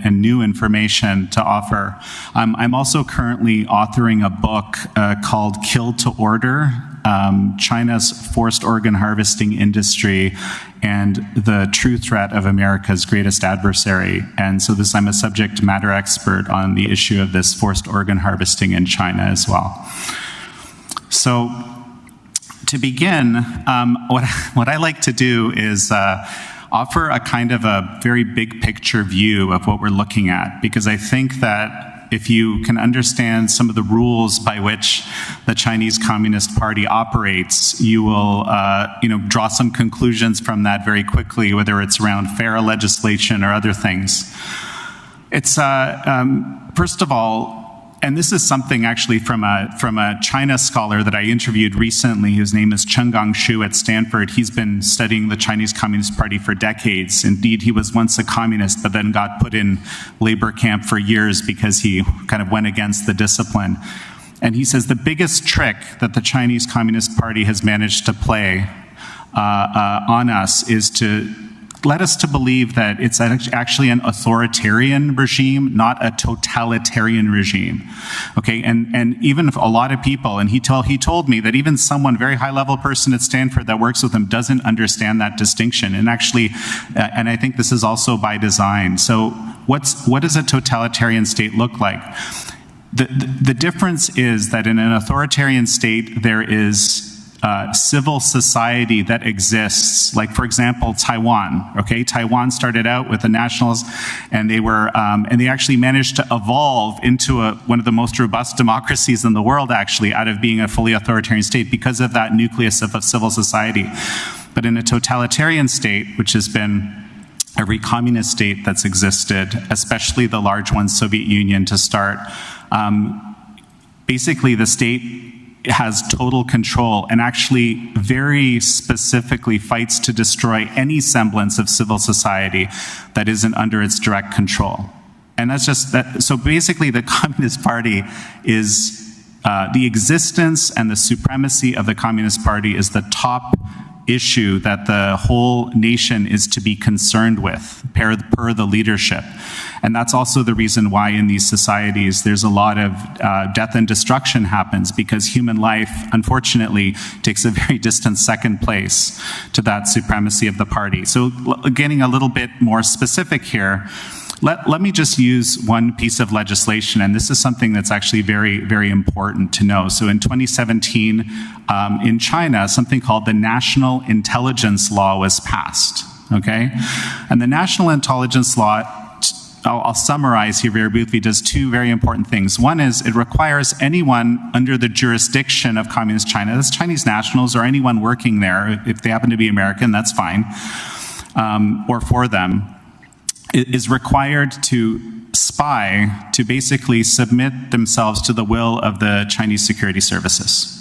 and new information to offer. I'm also currently authoring a book called Kill to Order, China's Forced Organ Harvesting Industry and the True Threat of America's Greatest Adversary. And so I'm a subject matter expert on the issue of this forced organ harvesting in China as well. So to begin, what I like to do is offer a kind of a very big picture view of what we're looking at, because I think that if you can understand some of the rules by which the Chinese Communist Party operates, you will draw some conclusions from that very quickly, whether it's around fair legislation or other things. It's, first of all, and this is something actually from a China scholar that I interviewed recently. His name is Chenggang Xu at Stanford. He's been studying the Chinese Communist Party for decades. Indeed, he was once a communist, but then got put in labor camp for years because he kind of went against the discipline. And he says the biggest trick that the Chinese Communist Party has managed to play on us is to led us to believe that it's actually an authoritarian regime, not a totalitarian regime. Okay, and even if a lot of people, and he told me that even someone, very high-level person at Stanford that works with him, doesn't understand that distinction. And actually, and I think this is also by design. So what does a totalitarian state look like? The difference is that in an authoritarian state, there is civil society that exists, like for example Taiwan. Okay, Taiwan started out with the nationals, and they were, and they actually managed to evolve into one of the most robust democracies in the world, actually, out of being a fully authoritarian state because of that nucleus of civil society. But in a totalitarian state, which has been every communist state that's existed, especially the large ones, Soviet Union to start, basically the state has total control and actually very specifically fights to destroy any semblance of civil society that isn't under its direct control. And that's just that. So basically the Communist Party is, the existence and the supremacy of the Communist Party is the top issue that the whole nation is to be concerned with per the leadership. And that's also the reason why in these societies there's a lot of death and destruction happens, because human life, unfortunately, takes a very distant second place to that supremacy of the party. So getting a little bit more specific here, let me just use one piece of legislation, and this is something that's actually very, very important to know. So in 2017, in China, something called the National Intelligence Law was passed, okay? And the National Intelligence Law, I'll summarize here very briefly, does two very important things. One is it requires anyone under the jurisdiction of Communist China, that's Chinese nationals or anyone working there, if they happen to be American, that's fine, or for them, is required to spy, to basically submit themselves to the will of the Chinese security services.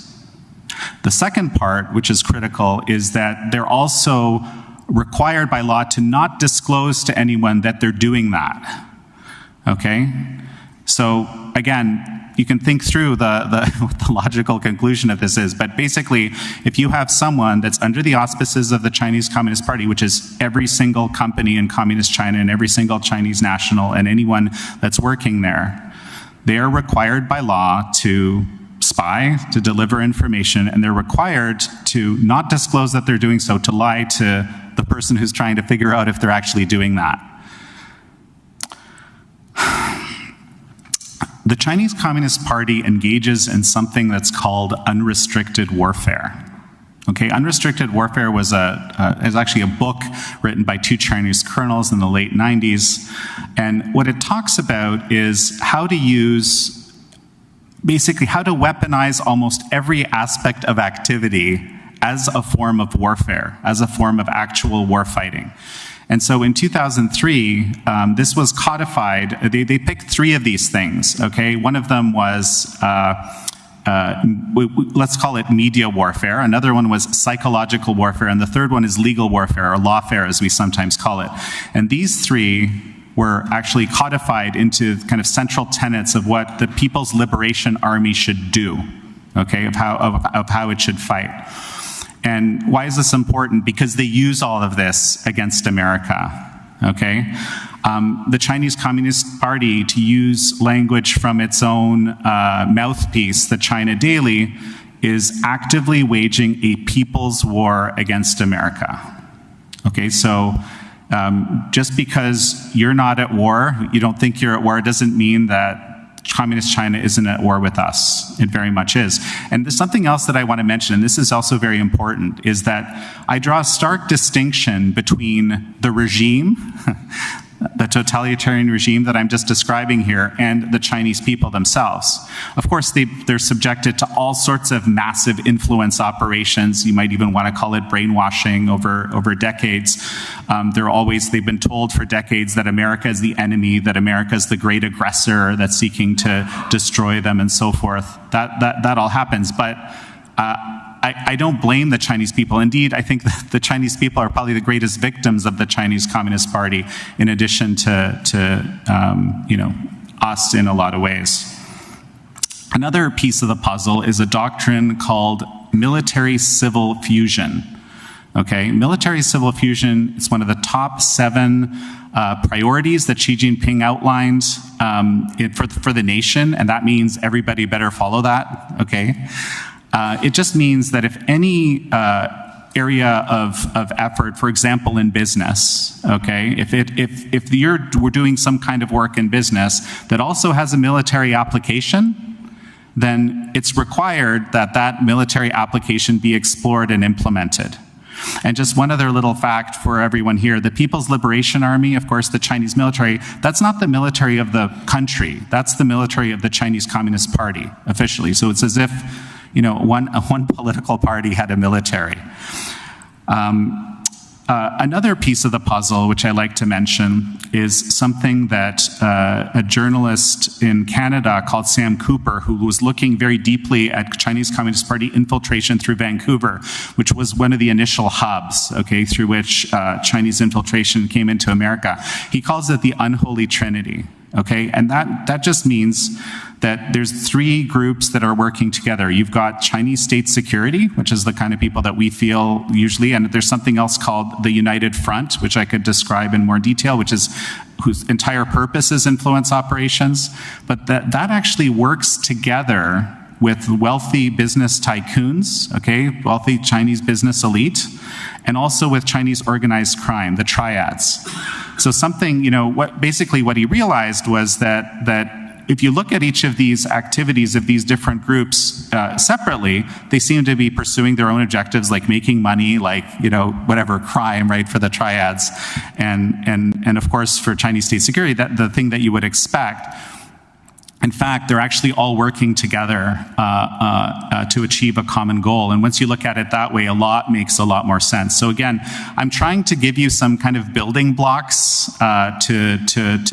The second part, which is critical, is that they're also required by law to not disclose to anyone that they're doing that. Okay? So again, you can think through what the logical conclusion of this is, but basically, if you have someone that's under the auspices of the Chinese Communist Party, which is every single company in Communist China and every single Chinese national and anyone that's working there, they are required by law to spy, to deliver information, and they're required to not disclose that they're doing so, to lie to the person who's trying to figure out if they're actually doing that. The Chinese Communist Party engages in something that's called unrestricted warfare. Okay, unrestricted warfare was is actually a book written by two Chinese colonels in the late 90s. And what it talks about is how to use, basically how to weaponize almost every aspect of activity as a form of warfare, as a form of actual war fighting. And so in 2003, this was codified. They picked three of these things, okay? One of them was, let's call it media warfare. Another one was psychological warfare. And the third one is legal warfare, or lawfare, as we sometimes call it. And these three were actually codified into kind of central tenets of what the People's Liberation Army should do, okay, of how it should fight. And why is this important? Because they use all of this against America, okay? the Chinese Communist Party, to use language from its own mouthpiece, the China Daily, is actively waging a people's war against America. Okay, so just because you're not at war, you don't think you're at war, doesn't mean that Communist China isn't at war with us. It very much is. And there's something else that I want to mention, and this is also very important, is that I draw a stark distinction between the regime, the totalitarian regime that I'm just describing here, and the Chinese people themselves. Of course, they're subjected to all sorts of massive influence operations. You might even want to call it brainwashing over decades. They've been told for decades that America is the enemy, that America is the great aggressor that's seeking to destroy them and so forth. That all happens. But I don't blame the Chinese people. Indeed, I think that the Chinese people are probably the greatest victims of the Chinese Communist Party, in addition to us in a lot of ways. Another piece of the puzzle is a doctrine called military-civil fusion. Okay, military-civil fusion is one of the top 7 priorities that Xi Jinping outlined for the nation, and that means everybody better follow that. Okay. It just means that if any area of effort, for example, in business, okay, if we're doing some kind of work in business that also has a military application, then it's required that that military application be explored and implemented. And just one other little fact for everyone here, the People's Liberation Army, of course, the Chinese military, that's not the military of the country. That's the military of the Chinese Communist Party, officially. So it's as if one political party had a military. Another piece of the puzzle, which I like to mention, is something that a journalist in Canada called Sam Cooper, who was looking very deeply at Chinese Communist Party infiltration through Vancouver, which was one of the initial hubs, okay, through which Chinese infiltration came into America. He calls it the unholy trinity. Okay, and that just means that there's 3 groups that are working together. You've got Chinese state security, which is the kind of people that we feel usually, and there's something else called the United Front, which I could describe in more detail, whose entire purpose is influence operations. But that actually works together with wealthy business tycoons, okay, wealthy Chinese business elite, and also with Chinese organized crime, the triads. So something, what he realized was that if you look at each of these activities of these different groups separately, they seem to be pursuing their own objectives, like making money, like, whatever, crime, right, for the triads. And of course, for Chinese state security, the thing that you would expect. In fact, they're actually all working together to achieve a common goal. And once you look at it that way, makes a lot more sense. So again, I'm trying to give you some kind of building blocks to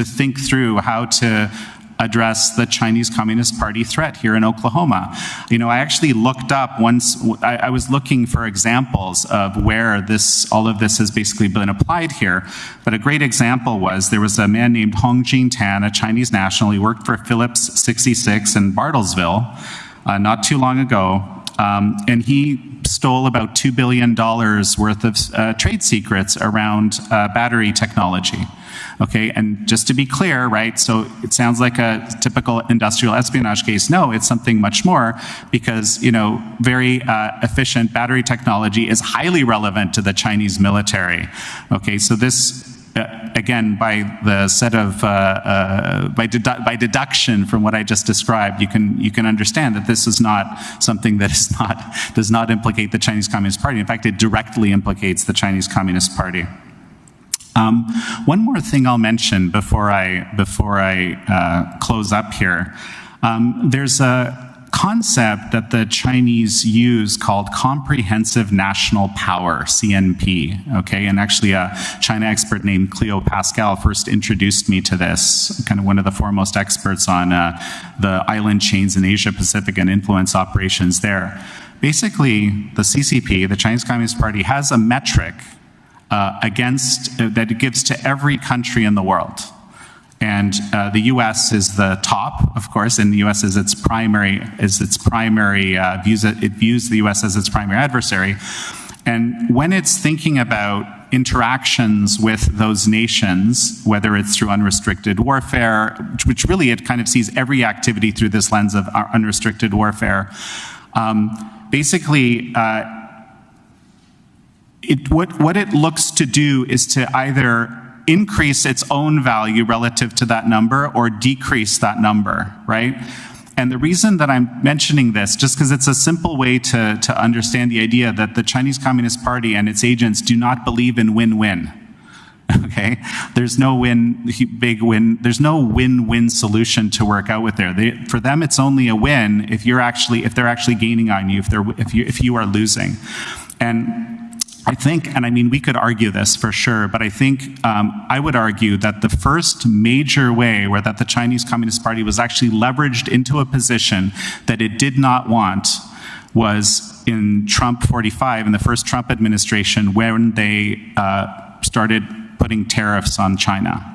think through how to address the Chinese Communist Party threat here in Oklahoma. I actually looked up once, I was looking for examples of where all of this has basically been applied here. But a great example was, there was a man named Hong Jin-tan, a Chinese national. He worked for Phillips 66 in Bartlesville not too long ago. And he stole about $2 billion worth of trade secrets around battery technology. Okay, and just to be clear, right, so it sounds like a typical industrial espionage case. No, it's something much more, because, very efficient battery technology is highly relevant to the Chinese military. Okay, so this, again, by the set of, by deduction from what I just described, you can understand that this is not something that does not implicate the Chinese Communist Party. In fact, it directly implicates the Chinese Communist Party. One more thing I'll mention before I close up here. There's a concept that the Chinese use called comprehensive national power, CNP, okay? And actually a China expert named Cleo Pascal first introduced me to this, kind of one of the foremost experts on the island chains in Asia Pacific and influence operations there. Basically, the CCP, the Chinese Communist Party, has a metric that it gives to every country in the world. And the U.S. is the top, of course, and the U.S. is its primary, it views the U.S. as its primary adversary. And when it's thinking about interactions with those nations, whether it's through unrestricted warfare, which really it kind of sees every activity through this lens of unrestricted warfare. Basically, what it looks to do is to either increase its own value relative to that number or decrease that number, right? And the reason that I'm mentioning this, just because it's a simple way to understand the idea that the Chinese Communist Party and its agents do not believe in win-win. Okay, there's no there's no win-win solution to work out with there. For them, it's only a win if they're actually gaining on you, if you are losing. And I think, and I mean, we could argue this for sure, but I think I would argue that the first major way where that the Chinese Communist Party was actually leveraged into a position that it did not want was in Trump 45, in the first Trump administration, when they started putting tariffs on China.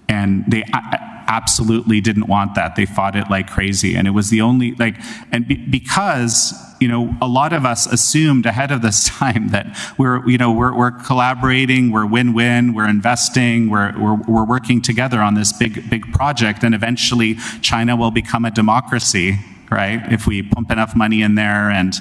And they absolutely didn't want that. They fought it like crazy. And it was the only, because, you know, a lot of us assumed ahead of this time that we're collaborating, we're win-win, we're investing, we're working together on this big project, and eventually China will become a democracy, right? If we pump enough money in there, and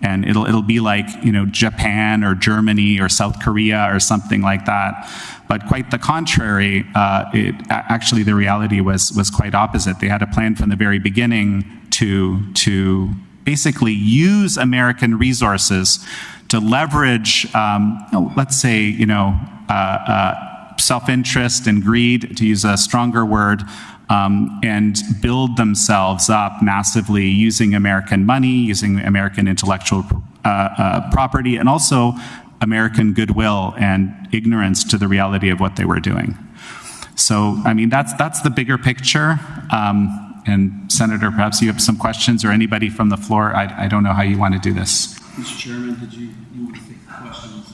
it'll be like, you know, Japan or Germany or South Korea or something like that. But quite the contrary, actually the reality was quite opposite. They had a plan from the very beginning to basically use American resources to leverage, let's say, you know, self-interest and greed, to use a stronger word, and build themselves up massively using American money, using American intellectual property, and also American goodwill and ignorance to the reality of what they were doing. So, I mean, that's the bigger picture. And Senator, perhaps you have some questions, or anybody from the floor. I don't know how you want to do this. Mr. Chairman, did you want to take questions?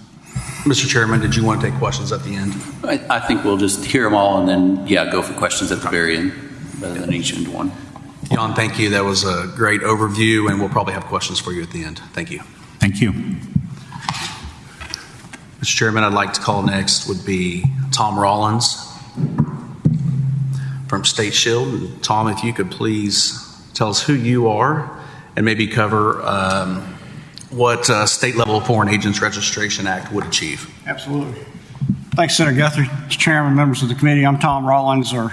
Mr. Chairman, did you want to take questions at the end? I think we'll just hear them all and then, go for questions at the very end, rather than each into one. Jan, thank you. That was a great overview, and we'll probably have questions for you at the end. Thank you. Thank you. Mr. Chairman, I'd like to call next would be Tom Rollins from State Shield. Tom, if you could please tell us who you are and maybe cover what state-level Foreign Agents Registration Act would achieve. Absolutely. Thanks, Senator Guthrie. Chairman, members of the committee, I'm Tom Rollins, but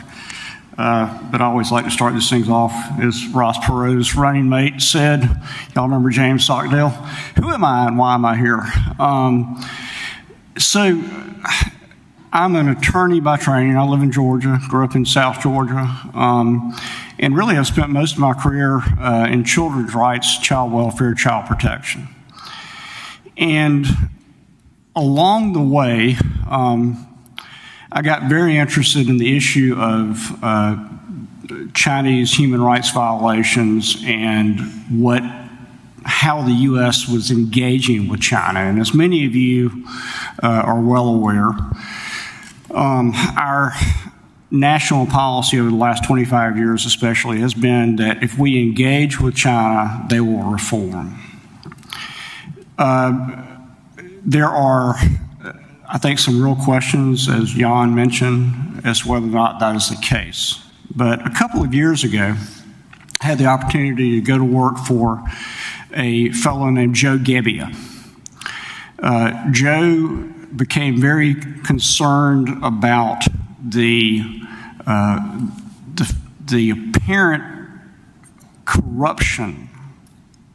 I always like to start these things off as Ross Perot's running mate said. Y'all remember James Stockdale? Who am I and why am I here? So I'm an attorney by training. I live in Georgia, grew up in South Georgia, and really have spent most of my career in children's rights, child welfare, child protection. And along the way, I got very interested in the issue of Chinese human rights violations and how the U.S. was engaging with China. And as many of you are well aware, our national policy over the last 25 years especially has been that if we engage with China, they will reform. There are, I think, some real questions, as Jan mentioned, as to whether or not that is the case. But a couple of years ago, I had the opportunity to go to work for a fellow named Joe Gebbia. Joe became very concerned about the apparent corruption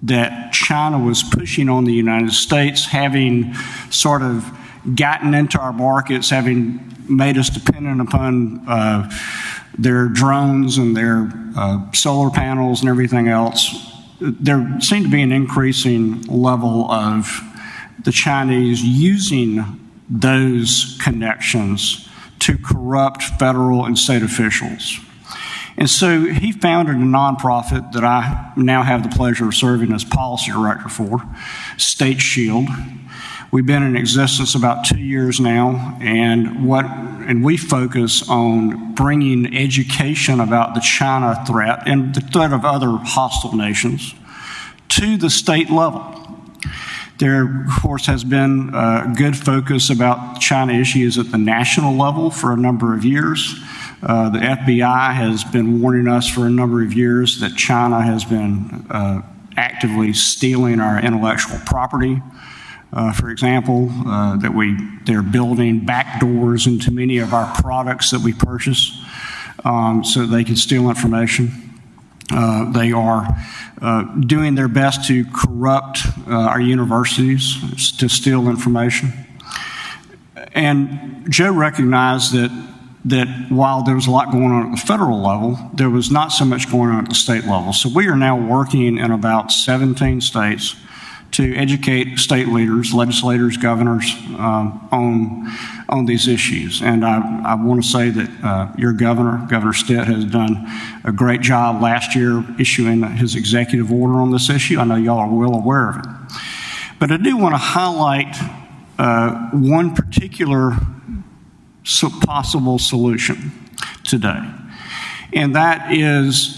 that China was pushing on the United States, having sort of gotten into our markets, having made us dependent upon their drones and their solar panels and everything else. There seemed to be an increasing level of the Chinese using those connections to corrupt federal and state officials. And so he founded a nonprofit that I now have the pleasure of serving as policy director for, State Shield. We've been in existence about 2 years now, and we focus on bringing education about the China threat and the threat of other hostile nations to the state level. There, of course, has been good focus about China issues at the national level for a number of years. The FBI has been warning us for a number of years that China has been actively stealing our intellectual property. For example, they're building back doors into many of our products that we purchase so they can steal information. They are doing their best to corrupt our universities, to steal information. And Joe recognized that while there was a lot going on at the federal level, there was not so much going on at the state level. So we are now working in about 17 states to educate state leaders, legislators, governors on these issues. And I want to say that your governor, Governor Sept, has done a great job last year issuing his executive order on this issue. I know y'all are well aware of it. But I do want to highlight one particular possible solution today, and that is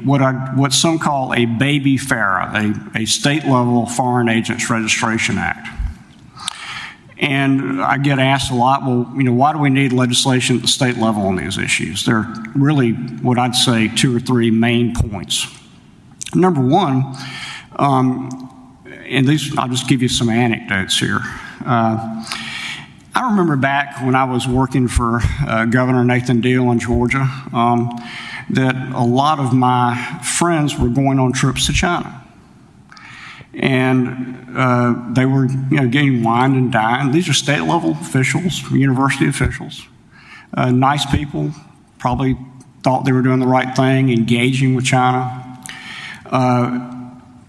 what some call a baby FARA, a state-level Foreign Agents Registration Act. And I get asked a lot, well, why do we need legislation at the state level on these issues? There are really, what I'd say, 2 or 3 main points. Number one, and these, I'll just give you some anecdotes here. I remember back when I was working for Governor Nathan Deal in Georgia, that a lot of my friends were going on trips to China. And they were getting wined and dined. These are state-level officials, university officials, nice people, probably thought they were doing the right thing, engaging with China.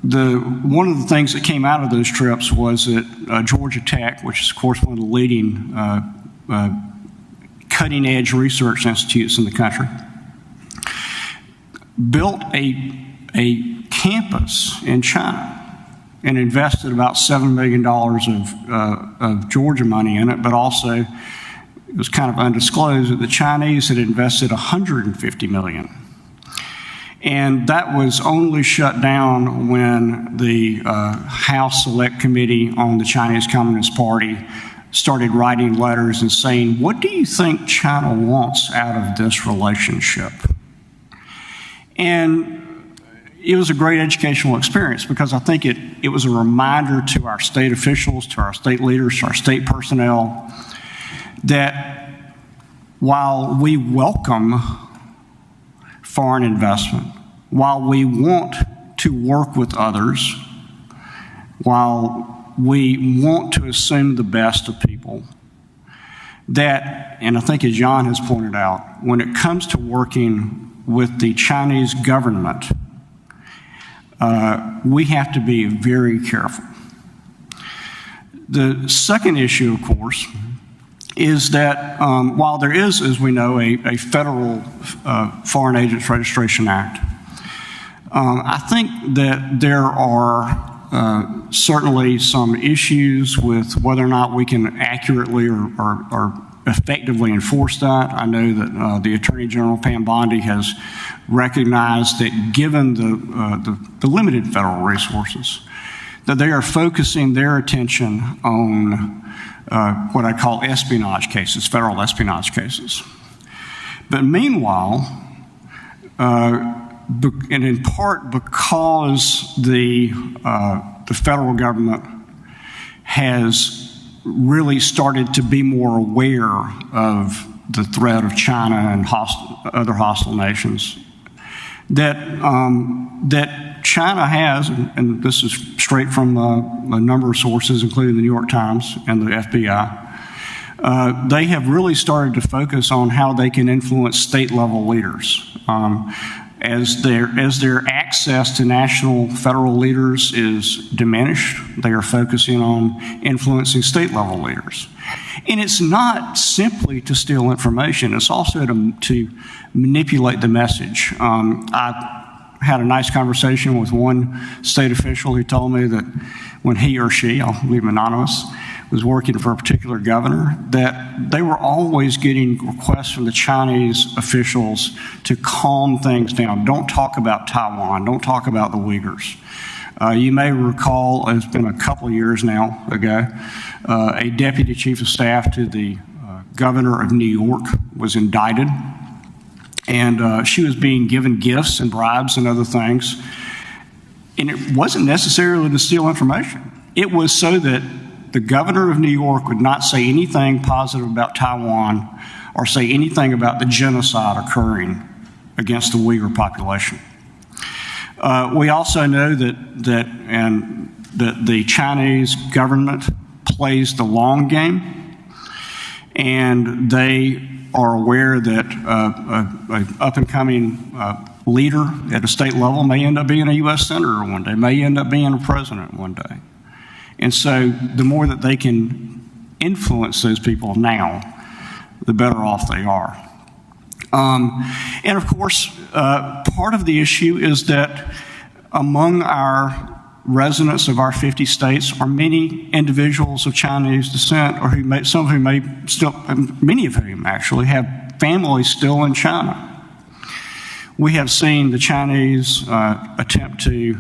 One of the things that came out of those trips was that Georgia Tech, which is, of course, one of the leading cutting-edge research institutes in the country, built a campus in China and invested about $7 million of Georgia money in it, but also it was kind of undisclosed that the Chinese had invested $150 million. And that was only shut down when the House Select Committee on the Chinese Communist Party started writing letters and saying, what do you think China wants out of this relationship? And it was a great educational experience because I think it was a reminder to our state officials, to our state leaders, to our state personnel, that while we welcome foreign investment, while we want to work with others, while we want to assume the best of people, that, and I think as Jan has pointed out, when it comes to working with the Chinese government, we have to be very careful. The second issue, of course, is that while there is, as we know, a federal Foreign Agents Registration Act, I think that there are certainly some issues with whether or not we can accurately or effectively enforce that. I know that the Attorney General, Pam Bondi, has recognized that given the limited federal resources, that they are focusing their attention on what I call espionage cases, federal espionage cases. But meanwhile, and in part because the federal government has really started to be more aware of the threat of China and other hostile nations, that China has, and this is straight from a number of sources, including the New York Times and the FBI, they have really started to focus on how they can influence state-level leaders. As their access to national federal leaders is diminished, they are focusing on influencing state-level leaders. And it's not simply to steal information, it's also to manipulate the message. I had a nice conversation with one state official who told me that when he or she, I'll leave him anonymous, was working for a particular governor, that they were always getting requests from the Chinese officials to calm things down. Don't talk about Taiwan. Don't talk about the Uyghurs. You may recall, it's been a couple of years now ago, a deputy chief of staff to the governor of New York was indicted, and she was being given gifts and bribes and other things. And it wasn't necessarily to steal information. It was so that the governor of New York would not say anything positive about Taiwan or say anything about the genocide occurring against the Uyghur population. We also know that the Chinese government plays the long game, and they are aware that an up-and-coming leader at a state level may end up being a U.S. senator one day, may end up being a president one day. And so the more that they can influence those people now, the better off they are. And of course, part of the issue is that among our residents of our 50 states are many individuals of Chinese descent, or some of whom may still, many of whom actually have families still in China. We have seen the Chinese attempt to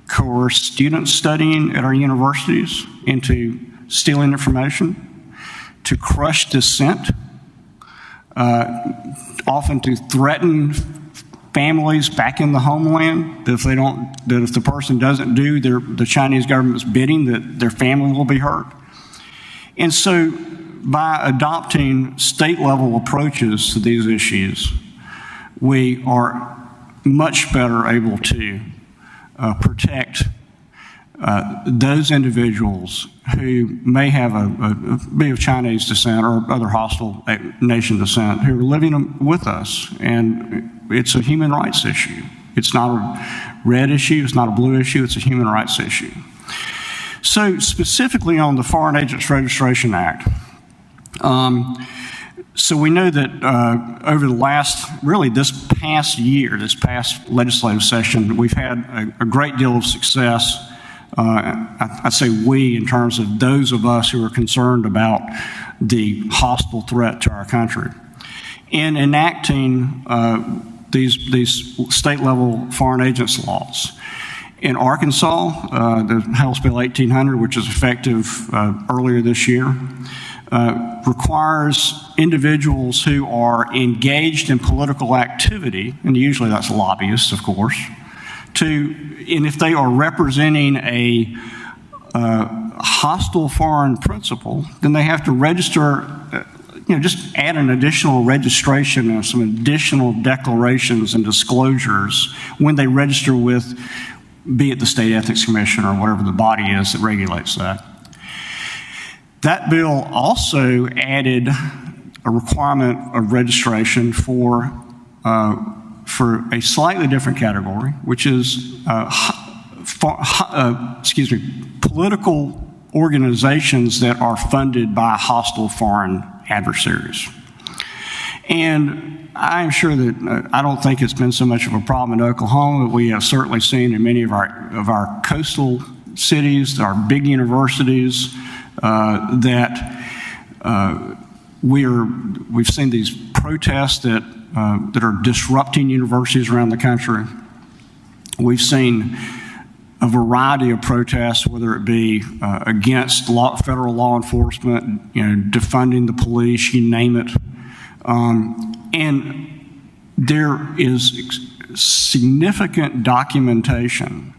coerce students studying at our universities into stealing information, to crush dissent, often to threaten families back in the homeland that if the person doesn't do the Chinese government's bidding, that their family will be hurt. And so by adopting state-level approaches to these issues, we are much better able to protect those individuals who may have be of Chinese descent or other hostile nation descent who are living with us. And it's a human rights issue. It's not a red issue, it's not a blue issue, it's a human rights issue. So specifically on the Foreign Agents Registration Act, so we know that over the last, really this past year, this past legislative session, we've had a great deal of success. I say we in terms of those of us who are concerned about the hostile threat to our country. In enacting these state-level foreign agents laws. In Arkansas, the House Bill 1800, which is effective earlier this year, requires individuals who are engaged in political activity, and usually that's lobbyists, of course, and if they are representing a hostile foreign principal, then they have to register, just add an additional registration and some additional declarations and disclosures when they register with, be it the State Ethics Commission or whatever the body is that regulates that. That bill also added a requirement of registration for a slightly different category, which is political organizations that are funded by hostile foreign adversaries. And I'm sure that I don't think it's been so much of a problem in Oklahoma, but we have certainly seen in many of our coastal cities, our big universities, that we've seen these protests that are disrupting universities around the country. We've seen a variety of protests, whether it be against federal law enforcement, defunding the police, you name it. And there is significant documentation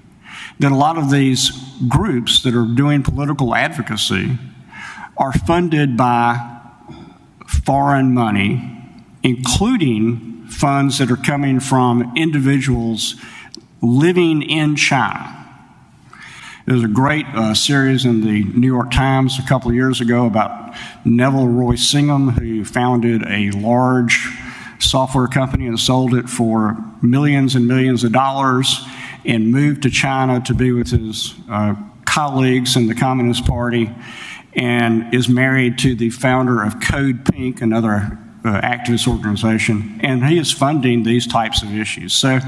that a lot of these groups that are doing political advocacy are funded by foreign money, including funds that are coming from individuals living in China. There was a great series in the New York Times a couple of years ago about Neville Roy Singham, who founded a large software company and sold it for millions and millions of dollars and moved to China to be with his colleagues in the Communist Party, and is married to the founder of Code Pink, another activist organization, and he is funding these types of issues. So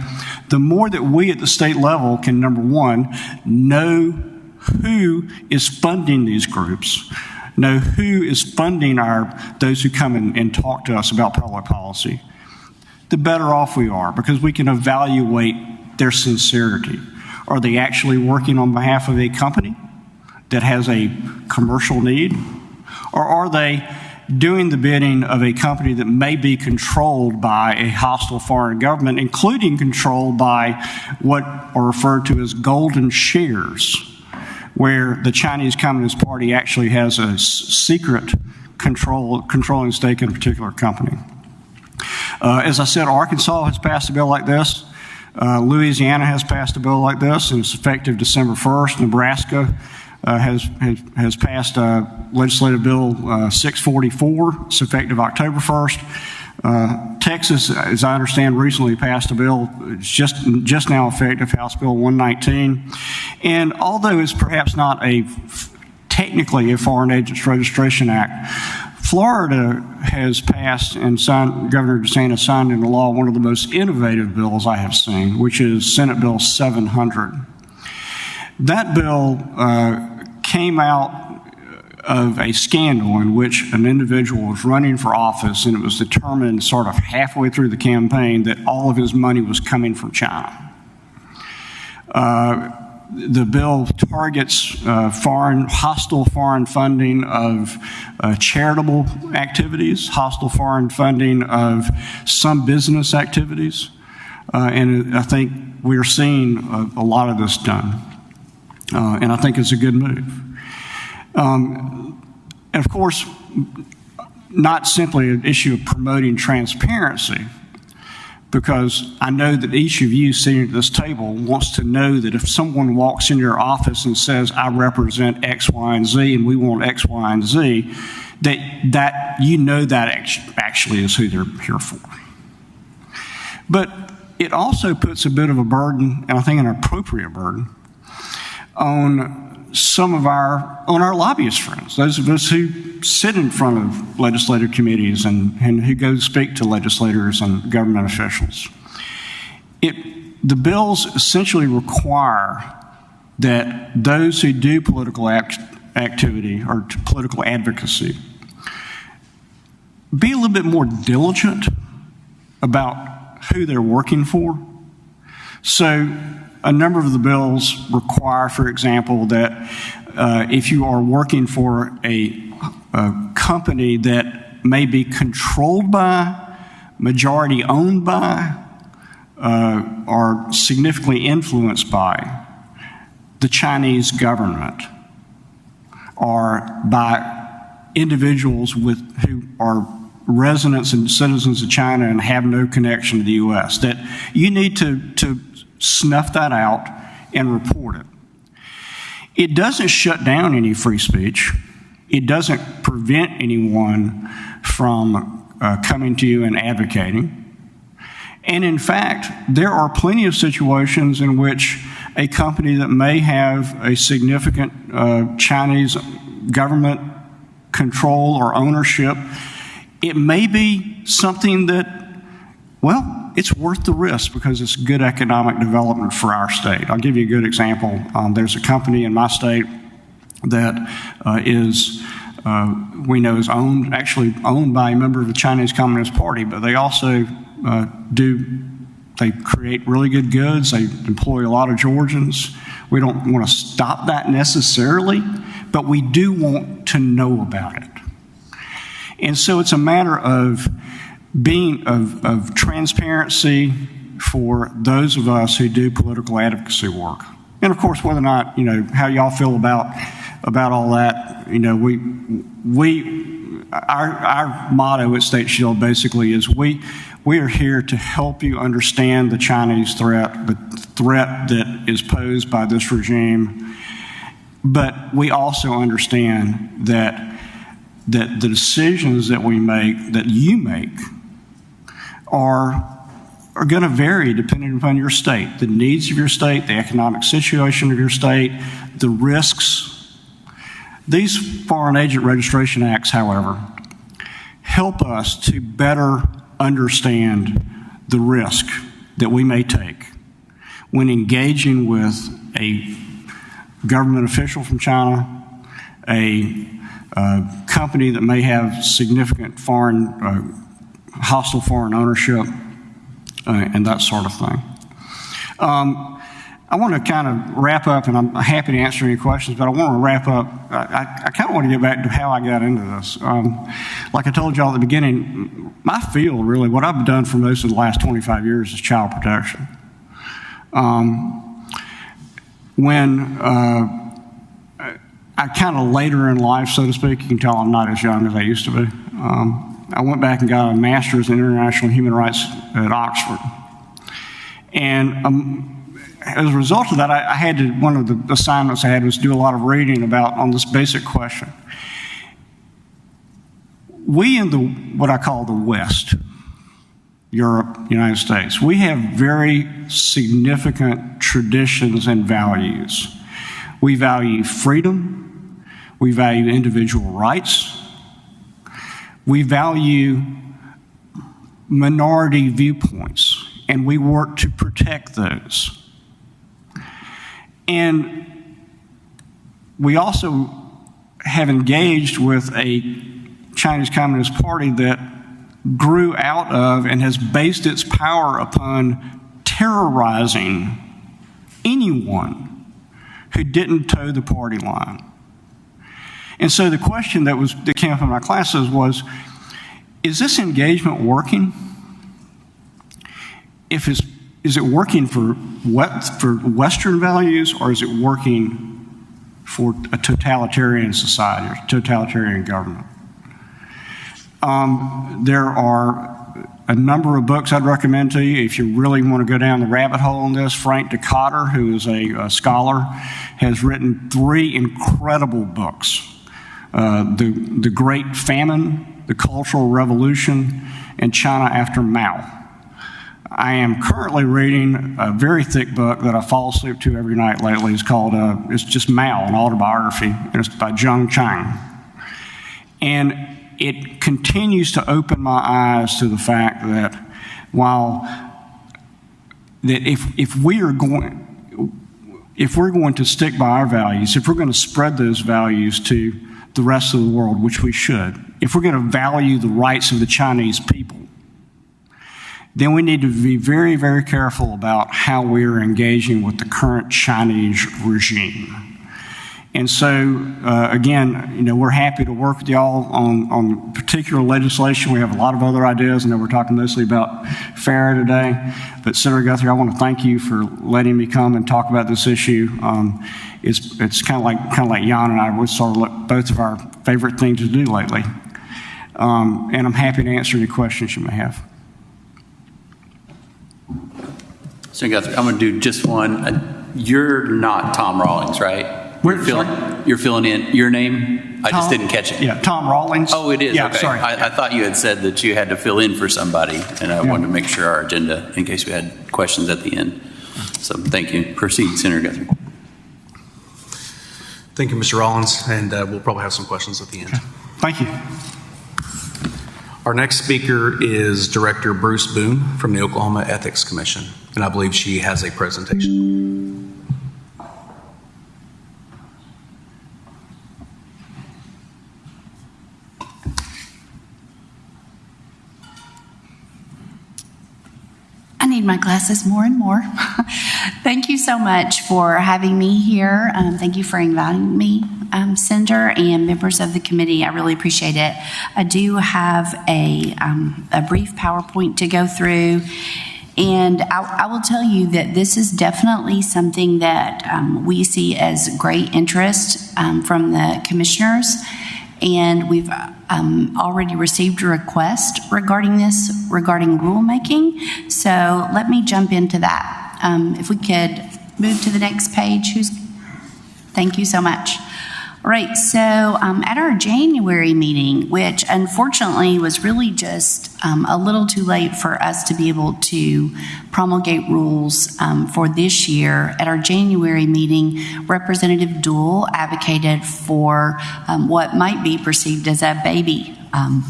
the more that we at the state level can, number one, know who is funding these groups, know who is funding those who come and talk to us about public policy, the better off we are, because we can evaluate their sincerity. Are they actually working on behalf of a company that has a commercial need? Or are they doing the bidding of a company that may be controlled by a hostile foreign government, including controlled by what are referred to as golden shares, where the Chinese Communist Party actually has a secret controlling stake in a particular company? As I said, Arkansas has passed a bill like this. Louisiana has passed a bill like this, and it's effective December 1st. Nebraska has passed legislative bill 644. It's effective October 1st. Texas, as I understand, recently passed a bill. It's just now effective, House Bill 119. And although it's perhaps not technically a Foreign Agents Registration Act, Florida has passed and signed, Governor DeSantis signed into law one of the most innovative bills I have seen, which is Senate Bill 700. That bill came out of a scandal in which an individual was running for office, and it was determined sort of halfway through the campaign that all of his money was coming from China. The bill targets hostile foreign funding of charitable activities, hostile foreign funding of some business activities, and I think we're seeing a lot of this done. And I think it's a good move. And of course, not simply an issue of promoting transparency, because I know that each of you sitting at this table wants to know that if someone walks in your office and says, I represent X, Y, and Z, and we want X, Y, and Z, that you know that actually is who they're here for. But it also puts a bit of a burden, and I think an appropriate burden, on our lobbyist friends, those of us who sit in front of legislative committees and who go speak to legislators and government officials. The bills essentially require that those who do political activity or political advocacy be a little bit more diligent about who they're working for. So a number of the bills require, for example, that if you are working for a company that may be controlled by, majority owned by, or significantly influenced by the Chinese government, or by individuals who are residents and citizens of China and have no connection to the U.S., that you need to snuff that out and report it. It doesn't shut down any free speech. It doesn't prevent anyone from coming to you and advocating. And in fact, there are plenty of situations in which a company that may have a significant Chinese government control or ownership, it may be something that, well, it's worth the risk because it's good economic development for our state. I'll give you a good example. There's a company in my state that we know is actually owned by a member of the Chinese Communist Party, but they also they create really good goods. They employ a lot of Georgians. We don't want to stop that necessarily, but we do want to know about it. And so it's a matter of of transparency for those of us who do political advocacy work. And of course, whether or not, how y'all feel about all that, our motto at State Shield basically is we are here to help you understand the Chinese threat, the threat that is posed by this regime, but we also understand that the decisions that we make, that you make, are going to vary depending upon your state, the needs of your state, the economic situation of your state, the risks. These Foreign Agent Registration Acts, however, help us to better understand the risk that we may take when engaging with a government official from China, a company that may have significant hostile foreign ownership, and that sort of thing. I want to kind of wrap up, and I'm happy to answer any questions, but I want to wrap up. I kind of want to get back to how I got into this. Like I told y'all at the beginning, my field, really, what I've done for most of the last 25 years is child protection. When I kind of later in life, so to speak, you can tell I'm not as young as I used to be. I went back and got a master's in international human rights at Oxford. And as a result of that, I had to, one of the assignments I had was do a lot of reading on this basic question. We in what I call the West, Europe, United States, we have very significant traditions and values. We value freedom. We value individual rights. We value minority viewpoints, and we work to protect those. And we also have engaged with a Chinese Communist Party that grew out of and has based its power upon terrorizing anyone who didn't toe the party line. And so the question that came up in my classes was, is this engagement working? Is it working for Western values, or is it working for a totalitarian society or totalitarian government? There are a number of books I'd recommend to you if you really want to go down the rabbit hole on this. Frank DeCotter, who is a scholar, has written 3 incredible books. The Great Famine, The Cultural Revolution, and China After Mao. I am currently reading a very thick book that I fall asleep to every night lately. It's called, it's just Mao, an autobiography, and it's by Zheng Chang. And it continues to open my eyes to the fact that if we're going to stick by our values, if we're going to spread those values to the rest of the world, which we should, if we're going to value the rights of the Chinese people, then we need to be very, very careful about how we are engaging with the current Chinese regime. And so, again, we're happy to work with y'all on particular legislation. We have a lot of other ideas. I know we're talking mostly about FARA today. But Senator Guthrie, I want to thank you for letting me come and talk about this issue. It's kind of like Jan and I, we sort of both of our favorite things to do lately. And I'm happy to answer any questions you may have. Senator Guthrie, I'm going to do just one. You're not Tom Rawlings, right? You're filling in your name? I just didn't catch it. Yeah, Tom Rawlings. Oh, it is? Yeah, okay. sorry. I thought you had said that you had to fill in for somebody, and I wanted to make sure our agenda, in case we had questions at the end. So thank you. Proceed, Senator Guthrie. Thank you, Mr. Rawlings, and we'll probably have some questions at the end. Okay. Thank you. Our next speaker is Director Bruce Boone from the Oklahoma Ethics Commission, and I believe she has a presentation. I need my glasses more and more. Thank you so much for having me here. Thank you for inviting me, Senator, and members of the committee. I really appreciate it. I do have a brief PowerPoint to go through, and I will tell you that this is definitely something that we see as great interest from the commissioners. And we've already received a request regarding rulemaking. So let me jump into that. If we could move to the next page. Thank you so much. All right, so at our January meeting, which unfortunately was really just a little too late for us to be able to promulgate rules for this year, at our January meeting, Representative Duell advocated for what might be perceived as a baby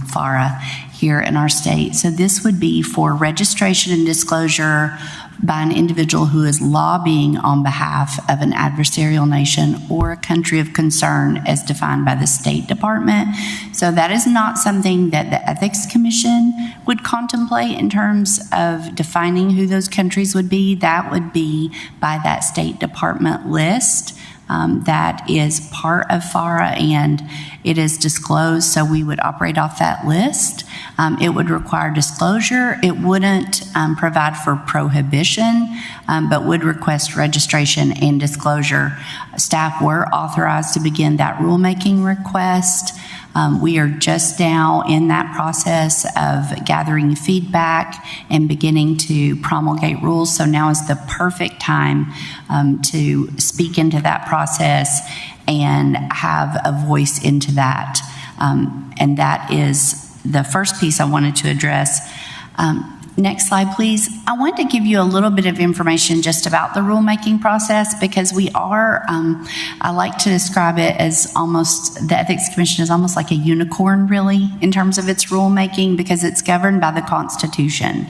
FARA here in our state. So this would be for registration and disclosure by an individual who is lobbying on behalf of an adversarial nation or a country of concern as defined by the State Department. So that is not something that the Ethics Commission would contemplate in terms of defining who those countries would be. That would be by that State Department list. That is part of FARA, and it is disclosed, so we would operate off that list. It would require disclosure. It wouldn't provide for prohibition, but would request registration and disclosure. Staff were authorized to begin that rulemaking request. We are just now in that process of gathering feedback and beginning to promulgate rules. So now is the perfect time to speak into that process and have a voice into that. And that is the first piece I wanted to address. Next slide, please. I want to give you a little bit of information just about the rulemaking process, because we are, I like to describe it as almost, the Ethics Commission is almost like a unicorn, really, in terms of its rulemaking, because it's governed by the Constitution.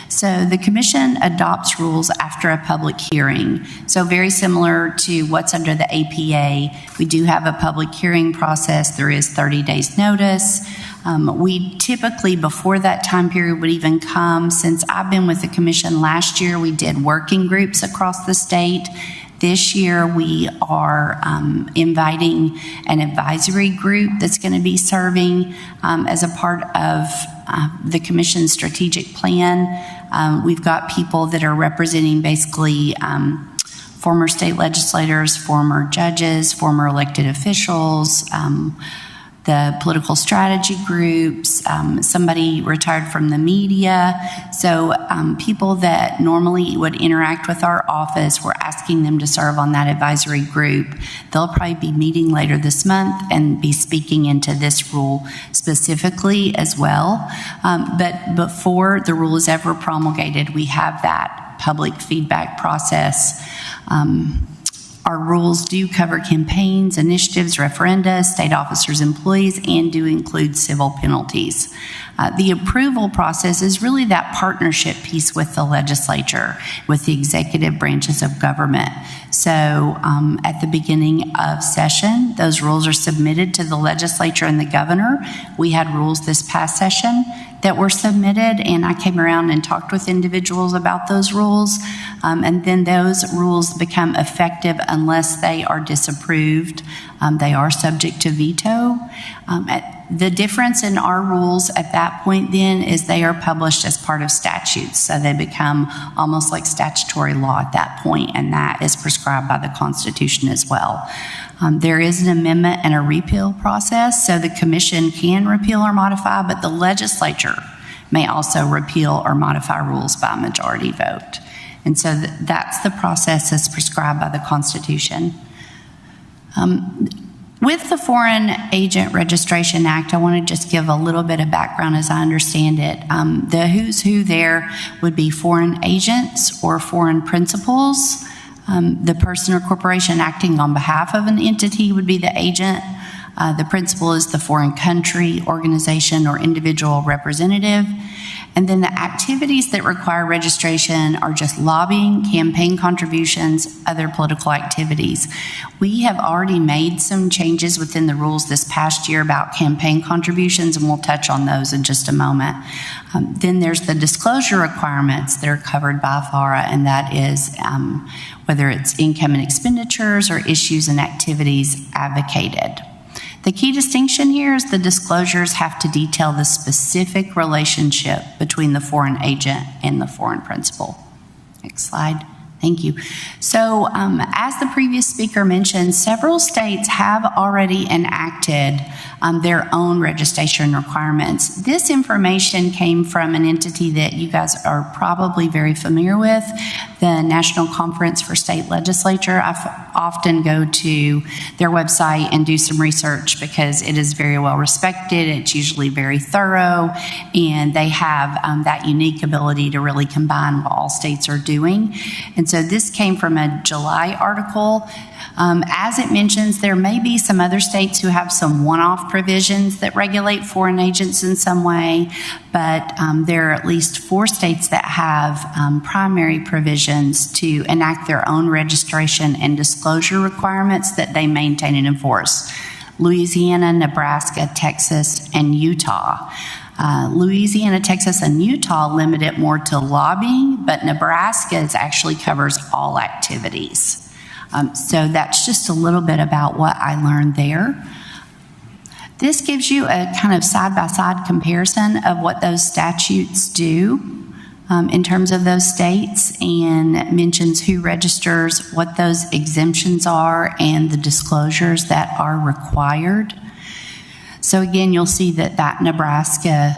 So the Commission adopts rules after a public hearing. So very similar to what's under the APA, we do have a public hearing process. There is 30 days notice. We typically, before that time period would even come, since I've been with the Commission last year, we did working groups across the state. This year, we are inviting an advisory group that's going to be serving as a part of the Commission's strategic plan. We've got people that are representing basically former state legislators, former judges, former elected officials, the political strategy groups, somebody retired from the media. So people that normally would interact with our office, we're asking them to serve on that advisory group. They'll probably be meeting later this month and be speaking into this rule specifically as well. But before the rule is ever promulgated, we have that public feedback process. Our rules do cover campaigns, initiatives, referenda, state officers, employees, and do include civil penalties. The approval process is really that partnership piece with the legislature, with the executive branches of government. So at the beginning of session, those rules are submitted to the legislature and the governor. We had rules this past session that were submitted, and I came around and talked with individuals about those rules, and then those rules become effective unless they are disapproved. They are subject to veto. The difference in our rules at that point then is they are published as part of statutes, so they become almost like statutory law at that point, and that is prescribed by the Constitution as well. There is an amendment and a repeal process, so the Commission can repeal or modify, but the legislature may also repeal or modify rules by majority vote. And so that's the process as prescribed by the Constitution. With the Foreign Agent Registration Act, I want to just give a little bit of background as I understand it. The who's who there would be foreign agents or foreign principals. The person or corporation acting on behalf of an entity would be the agent. The principal is the foreign country, organization, or individual representative. And then the activities that require registration are just lobbying, campaign contributions, other political activities. We have already made some changes within the rules this past year about campaign contributions, and we'll touch on those in just a moment. Then there's the disclosure requirements that are covered by FARA, and that is whether it's income and expenditures or issues and activities advocated. The key distinction here is the disclosures have to detail the specific relationship between the foreign agent and the foreign principal. Next slide. Thank you. So as the previous speaker mentioned, several states have already enacted their own registration requirements. This information came from an entity that you guys are probably very familiar with. the National Conference for State Legislature. I often go to their website and do some research because it is very well respected. It's usually very thorough, and they have that unique ability to really combine what all states are doing. And so this came from a July article. As it mentions, there may be some other states who have some one-off provisions that regulate foreign agents in some way, but there are at least 4 states that have primary provisions to enact their own registration and disclosure requirements that they maintain and enforce: Louisiana, Nebraska, Texas, and Utah. Louisiana, Texas, and Utah limit it more to lobbying, but Nebraska actually covers all activities. So that's just a little bit about what I learned there. This gives you a kind of side-by-side comparison of what those statutes do in terms of those states, and mentions who registers, what those exemptions are, and the disclosures that are required. So again, you'll see that Nebraska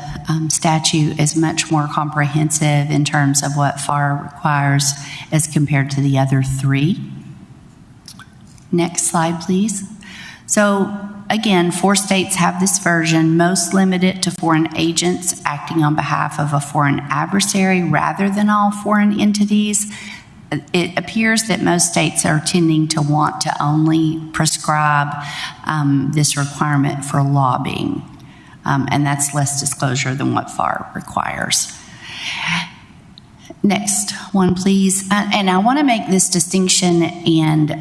statute is much more comprehensive in terms of what FAR requires as compared to the other 3. Next slide, please. So again, 4 states have this version. Most limit it to foreign agents acting on behalf of a foreign adversary rather than all foreign entities. It appears that most states are tending to want to only prescribe this requirement for lobbying, and that's less disclosure than what FAR requires. Next one, please. And I want to make this distinction and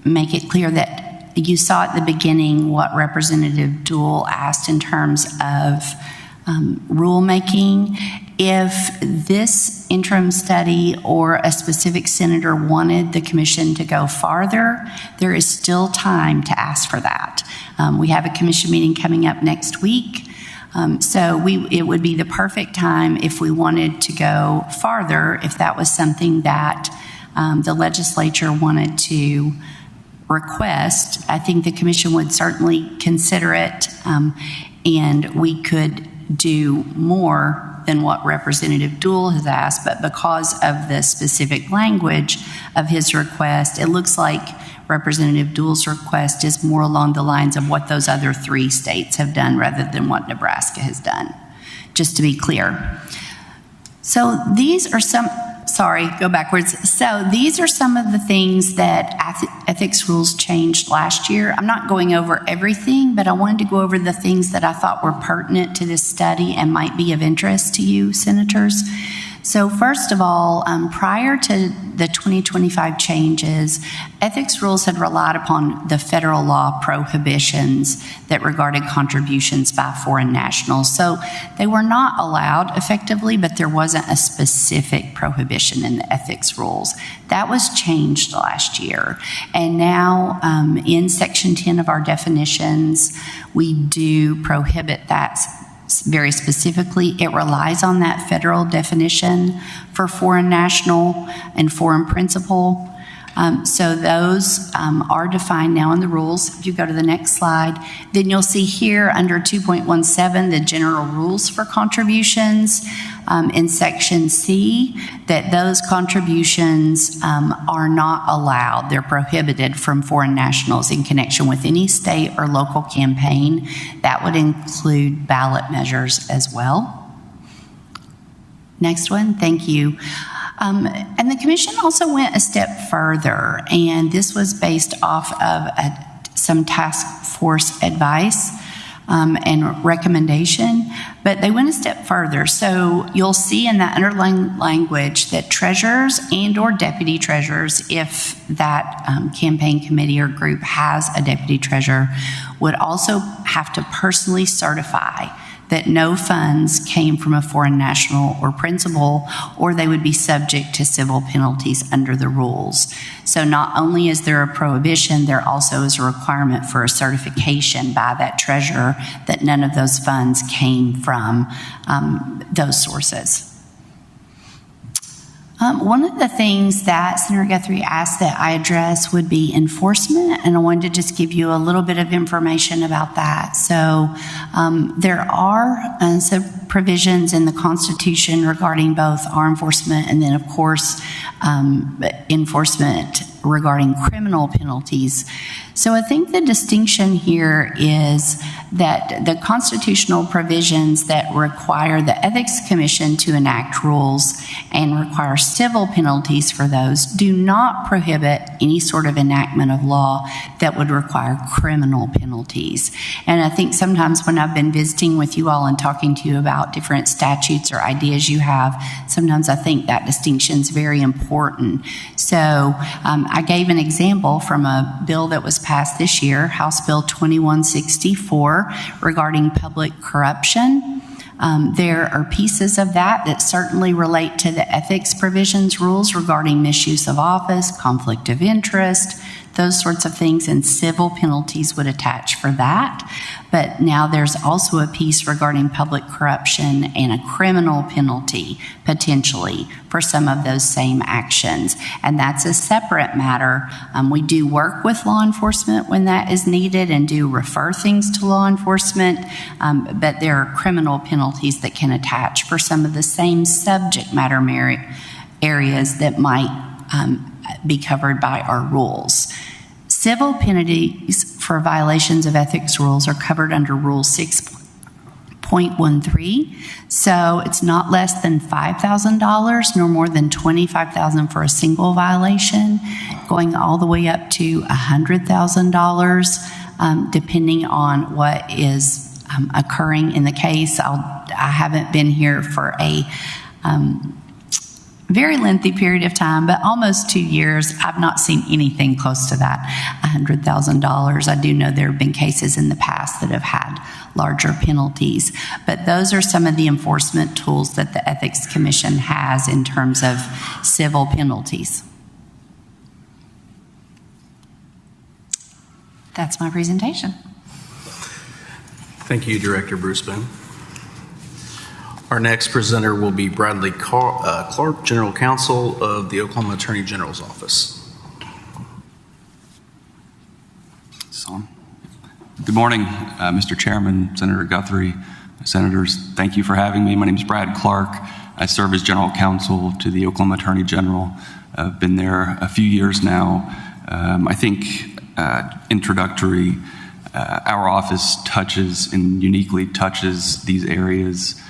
make it clear that you saw at the beginning what Representative Duell asked in terms of rulemaking. If this interim study or a specific senator wanted the commission to go farther, there is still time to ask for that. We have a commission meeting coming up next week. So it would be the perfect time if we wanted to go farther, if that was something that the legislature wanted to request. I think the commission would certainly consider it, and we could do more than what Representative Duell has asked, but because of the specific language of his request, it looks like Representative Duell's request is more along the lines of what those other 3 states have done rather than what Nebraska has done, just to be clear. So these are some, go backwards. So these are some of the things that ethics rules changed last year. I'm not going over everything, but I wanted to go over the things that I thought were pertinent to this study and might be of interest to you, senators. So first of all, prior to the 2025 changes, ethics rules had relied upon the federal law prohibitions that regarded contributions by foreign nationals. So they were not allowed effectively, but there wasn't a specific prohibition in the ethics rules. That was changed last year. And now in Section 10 of our definitions, we do prohibit that very specifically. It relies on that federal definition for foreign national and foreign principal. So those are defined now in the rules. If you go to the next slide, then you'll see here under 2.17 the general rules for contributions in Section C that those contributions are not allowed. They're prohibited from foreign nationals in connection with any state or local campaign. That would include ballot measures as well. Next one, thank you. And the commission also went a step further, and this was based off of some task force advice and recommendation, but they went a step further. So you'll see in that underlying language that treasurers and or deputy treasurers, if that campaign committee or group has a deputy treasurer, would also have to personally certify that no funds came from a foreign national or principal, or they would be subject to civil penalties under the rules. So not only is there a prohibition, there also is a requirement for a certification by that treasurer that none of those funds came from those sources. One of the things that Senator Guthrie asked that I address would be enforcement, and I wanted to just give you a little bit of information about that. So there are some provisions in the Constitution regarding both our enforcement and then, of course, enforcement regarding criminal penalties. So I think the distinction here is that the constitutional provisions that require the Ethics Commission to enact rules and require civil penalties for those do not prohibit any sort of enactment of law that would require criminal penalties. And I think sometimes when I've been visiting with you all and talking to you about different statutes or ideas you have, sometimes I think that distinction is very important. So I gave an example from a bill that was passed this year, House Bill 2164, regarding public corruption. There are pieces of that certainly relate to the ethics provisions rules regarding misuse of office, conflict of interest, those sorts of things, and civil penalties would attach for that. But now there's also a piece regarding public corruption and a criminal penalty, potentially, for some of those same actions. And that's a separate matter. We do work with law enforcement when that is needed and do refer things to law enforcement, but there are criminal penalties that can attach for some of the same subject matter areas that might be covered by our rules. Civil penalties for violations of ethics rules are covered under Rule 6.13. So it's not less than $5,000 nor more than $25,000 for a single violation, going all the way up to $100,000, depending on what is occurring in the case. I haven't been here for a very lengthy period of time, but almost 2 years. I've not seen anything close to that, $100,000. I do know there have been cases in the past that have had larger penalties, but those are some of the enforcement tools that the Ethics Commission has in terms of civil penalties. That's my presentation. Thank you, Director Bruce Boone. Our next presenter will be Bradley Clark, General Counsel of the Oklahoma Attorney General's Office. Good morning, Mr. Chairman, Senator Guthrie, Senators. Thank you for having me. My name is Brad Clark. I serve as General Counsel to the Oklahoma Attorney General. I've been there a few years now. I think introductory, our office touches and uniquely touches these areas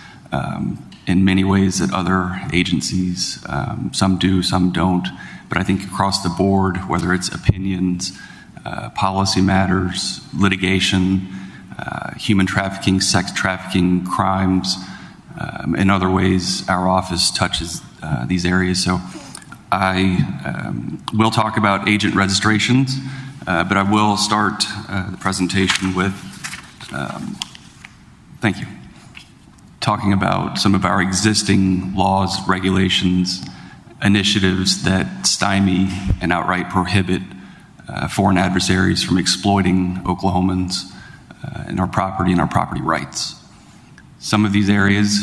in many ways that other agencies, some do, some don't. But I think across the board, whether it's opinions, policy matters, litigation, human trafficking, sex trafficking, crimes, in other ways, our office touches these areas. So I will talk about agent registrations, but I will start the presentation with, thank you, talking about some of our existing laws, regulations, initiatives that stymie and outright prohibit foreign adversaries from exploiting Oklahomans and our property rights. Some of these areas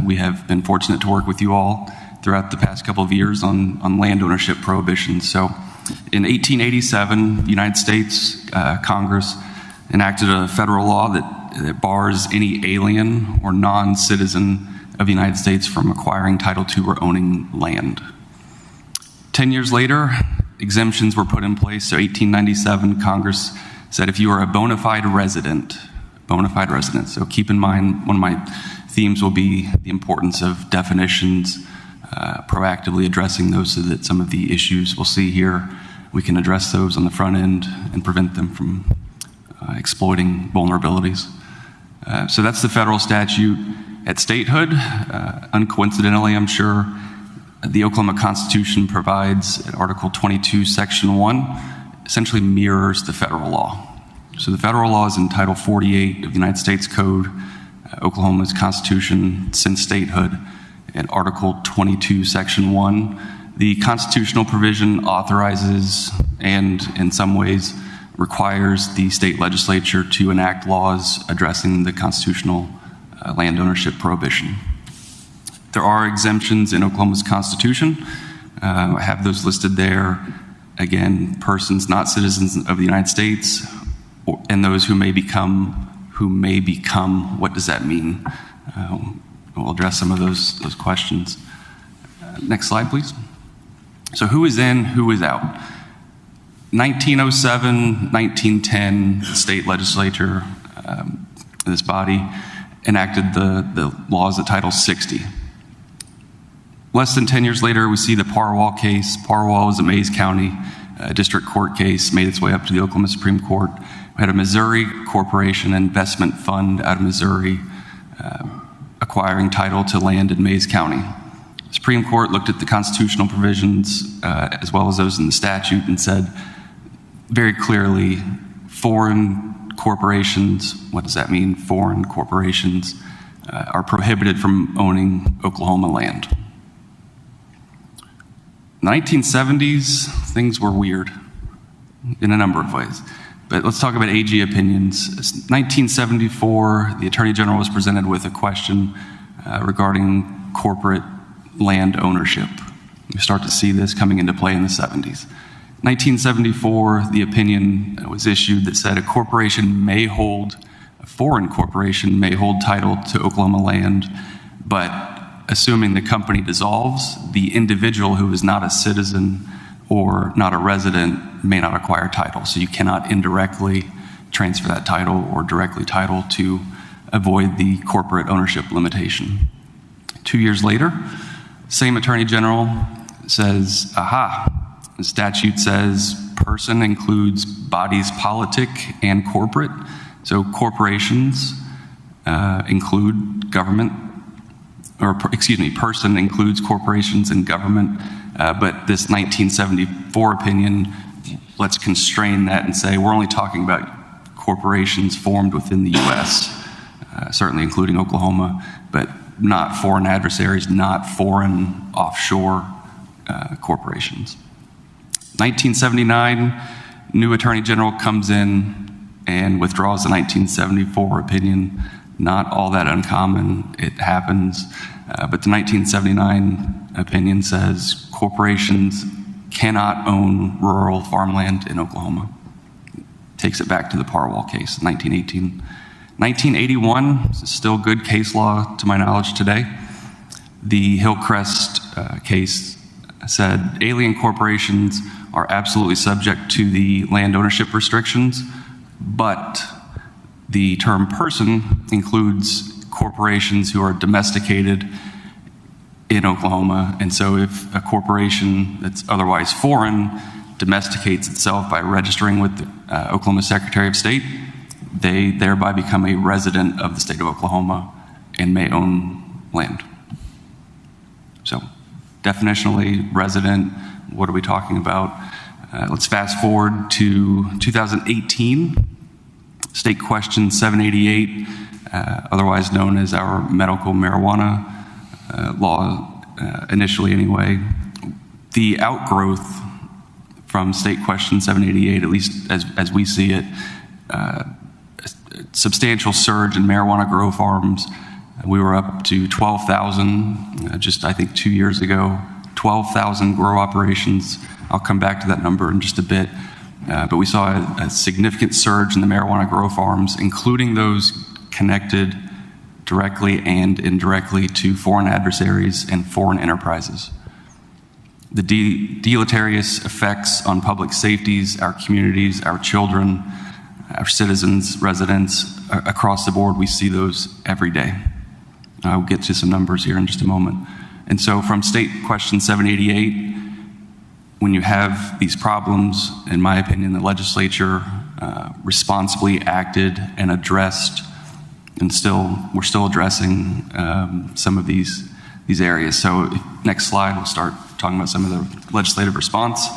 we have been fortunate to work with you all throughout the past couple of years on land ownership prohibitions. So in 1887, the United States Congress enacted a federal law that bars any alien or non-citizen of the United States from acquiring Title II or owning land. 10 years later, exemptions were put in place. So 1897, Congress said if you are a bona fide resident, so keep in mind one of my themes will be the importance of definitions, proactively addressing those so that some of the issues we'll see here, we can address those on the front end and prevent them from exploiting vulnerabilities. So that's the federal statute. At statehood, uncoincidentally, I'm sure, the Oklahoma Constitution provides Article 22, Section 1, essentially mirrors the federal law. So the federal law is in Title 48 of the United States Code, Oklahoma's Constitution since statehood. At Article 22, Section 1, the constitutional provision authorizes and, in some ways, requires the state legislature to enact laws addressing the constitutional land ownership prohibition. There are exemptions in Oklahoma's Constitution. I have those listed there. Again, persons not citizens of the United States, and those who may become, what does that mean? We'll address some of those questions. Next slide, please. So who is in, who is out? 1907, 1910, the state legislature, this body, enacted the laws of Title 60. Less than 10 years later, we see the Parwall case. Parwall was a Mays County district court case, made its way up to the Oklahoma Supreme Court. We had a Missouri corporation investment fund out of Missouri acquiring title to land in Mays County. The Supreme Court looked at the constitutional provisions as well as those in the statute and said very clearly, foreign corporations, what does that mean? Foreign corporations are prohibited from owning Oklahoma land. In the 1970s, things were weird in a number of ways. But let's talk about AG opinions. 1974, the Attorney General was presented with a question regarding corporate land ownership. We start to see this coming into play in the 70s. 1974, the opinion was issued that said a foreign corporation may hold title to Oklahoma land, but assuming the company dissolves, the individual who is not a citizen or not a resident may not acquire title. So you cannot indirectly transfer that title or directly title to avoid the corporate ownership limitation. 2 years later, same Attorney General says, the statute says person includes bodies politic and corporate. So corporations include government, person includes corporations and government, but this 1974 opinion, let's constrain that and say we're only talking about corporations formed within the U.S., certainly including Oklahoma, but not foreign adversaries, not foreign offshore corporations. 1979, new Attorney General comes in and withdraws the 1974 opinion. Not all that uncommon, it happens. But the 1979 opinion says corporations cannot own rural farmland in Oklahoma. Takes it back to the Parwall case, 1918. 1981, this is still good case law to my knowledge today. The Hillcrest case said alien corporations are absolutely subject to the land ownership restrictions, but the term person includes corporations who are domesticated in Oklahoma. And so if a corporation that's otherwise foreign domesticates itself by registering with the Oklahoma Secretary of State, they thereby become a resident of the state of Oklahoma and may own land. So definitionally, resident, what are we talking about? Let's fast forward to 2018. State Question 788, otherwise known as our medical marijuana law, initially anyway. The outgrowth from State Question 788, at least as we see it, a substantial surge in marijuana grow farms. We were up to 12,000 just, I think, 2 years ago. 12,000 grow operations. I'll come back to that number in just a bit. But we saw a significant surge in the marijuana grow farms, including those connected directly and indirectly to foreign adversaries and foreign enterprises. The deleterious effects on public safeties, our communities, our children, our citizens, residents, across the board, we see those every day. I'll get to some numbers here in just a moment. And so from State Question 788, when you have these problems, in my opinion, the legislature responsibly acted and addressed, and we're still addressing some of these areas. So next slide, we'll start talking about some of the legislative response.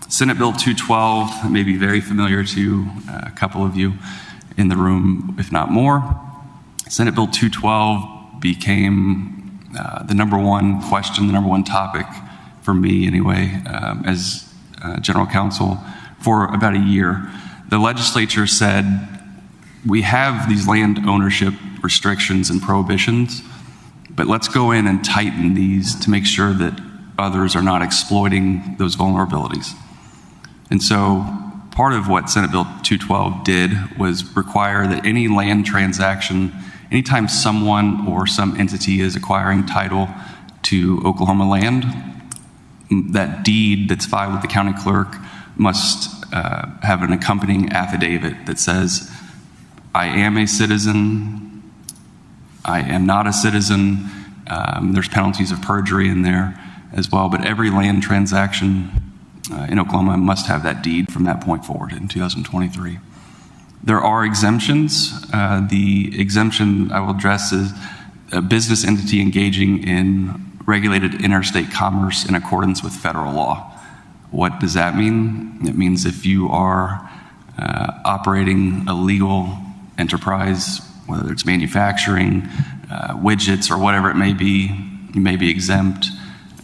Senate Bill 212 may be very familiar to a couple of you in the room, if not more. Senate Bill 212 became the number one question, the number one topic for me anyway, as general counsel for about a year. The legislature said, we have these land ownership restrictions and prohibitions, but let's go in and tighten these to make sure that others are not exploiting those vulnerabilities. And so part of what Senate Bill 212 did was require that any land transaction, anytime someone or some entity is acquiring title to Oklahoma land, that deed that's filed with the county clerk must have an accompanying affidavit that says, I am a citizen, I am not a citizen. There's penalties of perjury in there as well, but every land transaction in Oklahoma must have that deed from that point forward in 2023. There are exemptions. The exemption I will address is a business entity engaging in regulated interstate commerce in accordance with federal law. What does that mean? It means if you are operating a legal enterprise, whether it's manufacturing, widgets, or whatever it may be, you may be exempt.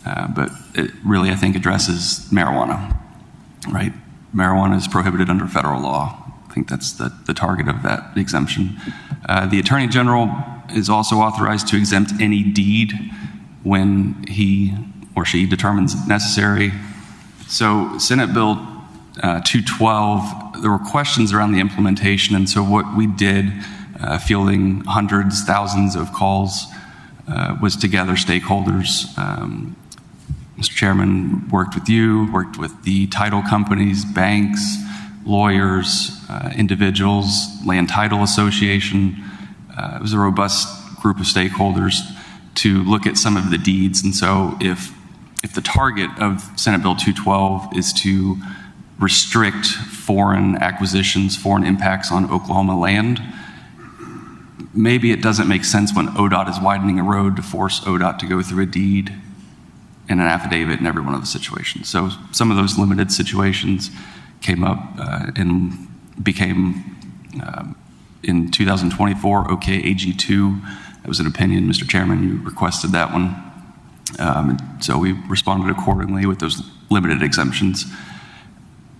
But it really, I think, addresses marijuana, right? Marijuana is prohibited under federal law. I think that's the target of that exemption. The Attorney General is also authorized to exempt any deed when he or she determines necessary. So Senate Bill 212, there were questions around the implementation, and so what we did, fielding hundreds, thousands of calls, was to gather stakeholders. Mr. Chairman worked with you, worked with the title companies, banks, lawyers, individuals, Land Title Association. It was a robust group of stakeholders to look at some of the deeds. And so if the target of Senate Bill 212 is to restrict foreign acquisitions, foreign impacts on Oklahoma land, maybe it doesn't make sense when ODOT is widening a road to force ODOT to go through a deed and an affidavit in every one of the situations. So some of those limited situations came up and became, in 2024, OK AG2. That was an opinion, Mr. Chairman, you requested that one. So we responded accordingly with those limited exemptions.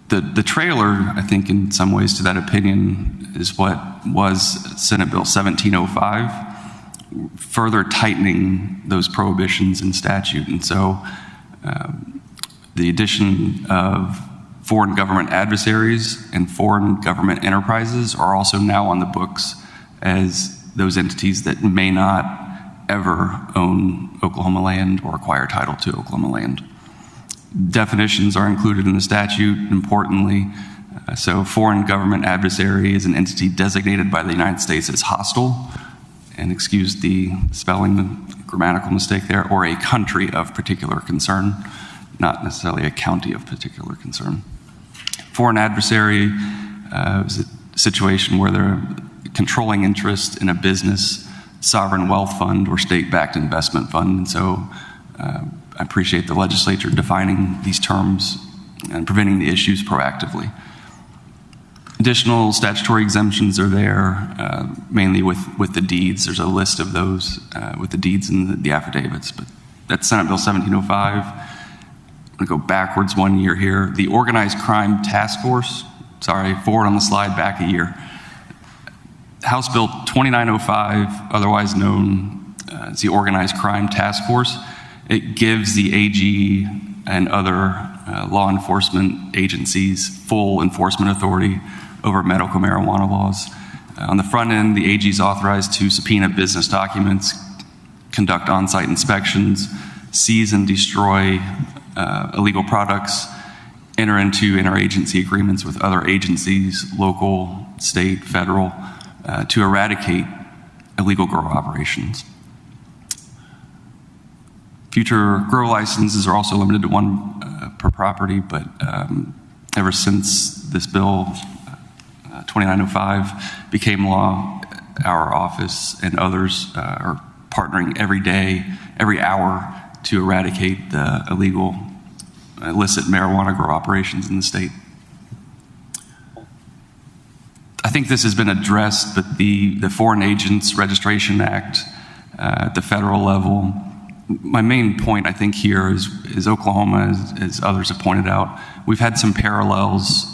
The trailer, I think, in some ways to that opinion is what was Senate Bill 1705, further tightening those prohibitions in statute. And so the addition of foreign government adversaries and foreign government enterprises are also now on the books as those entities that may not ever own Oklahoma land or acquire title to Oklahoma land. Definitions are included in the statute, importantly. So foreign government adversary is an entity designated by the United States as hostile, and excuse the spelling, the grammatical mistake there, or a country of particular concern, not necessarily a county of particular concern. Foreign adversary is a situation where they're controlling interest in a business, sovereign wealth fund, or state-backed investment fund. And so I appreciate the legislature defining these terms and preventing the issues proactively. Additional statutory exemptions are there, mainly with the deeds. There's a list of those with the deeds and the affidavits, but that's Senate Bill 1705. I'm going to go backwards 1 year here. The Organized Crime Task Force, forward on the slide, back a year. House Bill 2905, otherwise known as the Organized Crime Task Force, it gives the AG and other law enforcement agencies full enforcement authority over medical marijuana laws. On the front end, the AG is authorized to subpoena business documents, conduct on-site inspections, seize and destroy illegal products, enter into interagency agreements with other agencies, local, state, federal, to eradicate illegal grow operations. Future grow licenses are also limited to one per property, but ever since this bill 2905 became law, our office and others are partnering every day, every hour to eradicate the illegal, illicit marijuana grow operations in the state. I think this has been addressed, but the Foreign Agents Registration Act at the federal level, my main point I think here is Oklahoma, as others have pointed out, we've had some parallels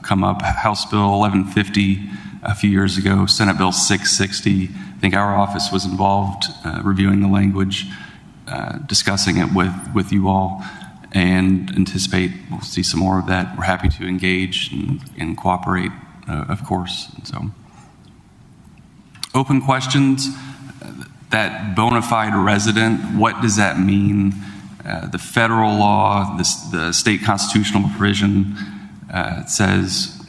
come up. House Bill 1150 a few years ago, Senate Bill 660. I think our office was involved reviewing the language, discussing it with you all, and anticipate we'll see some more of that. We're happy to engage and cooperate, of course. And so, open questions. That bona fide resident, what does that mean? The federal law, the state constitutional provision says,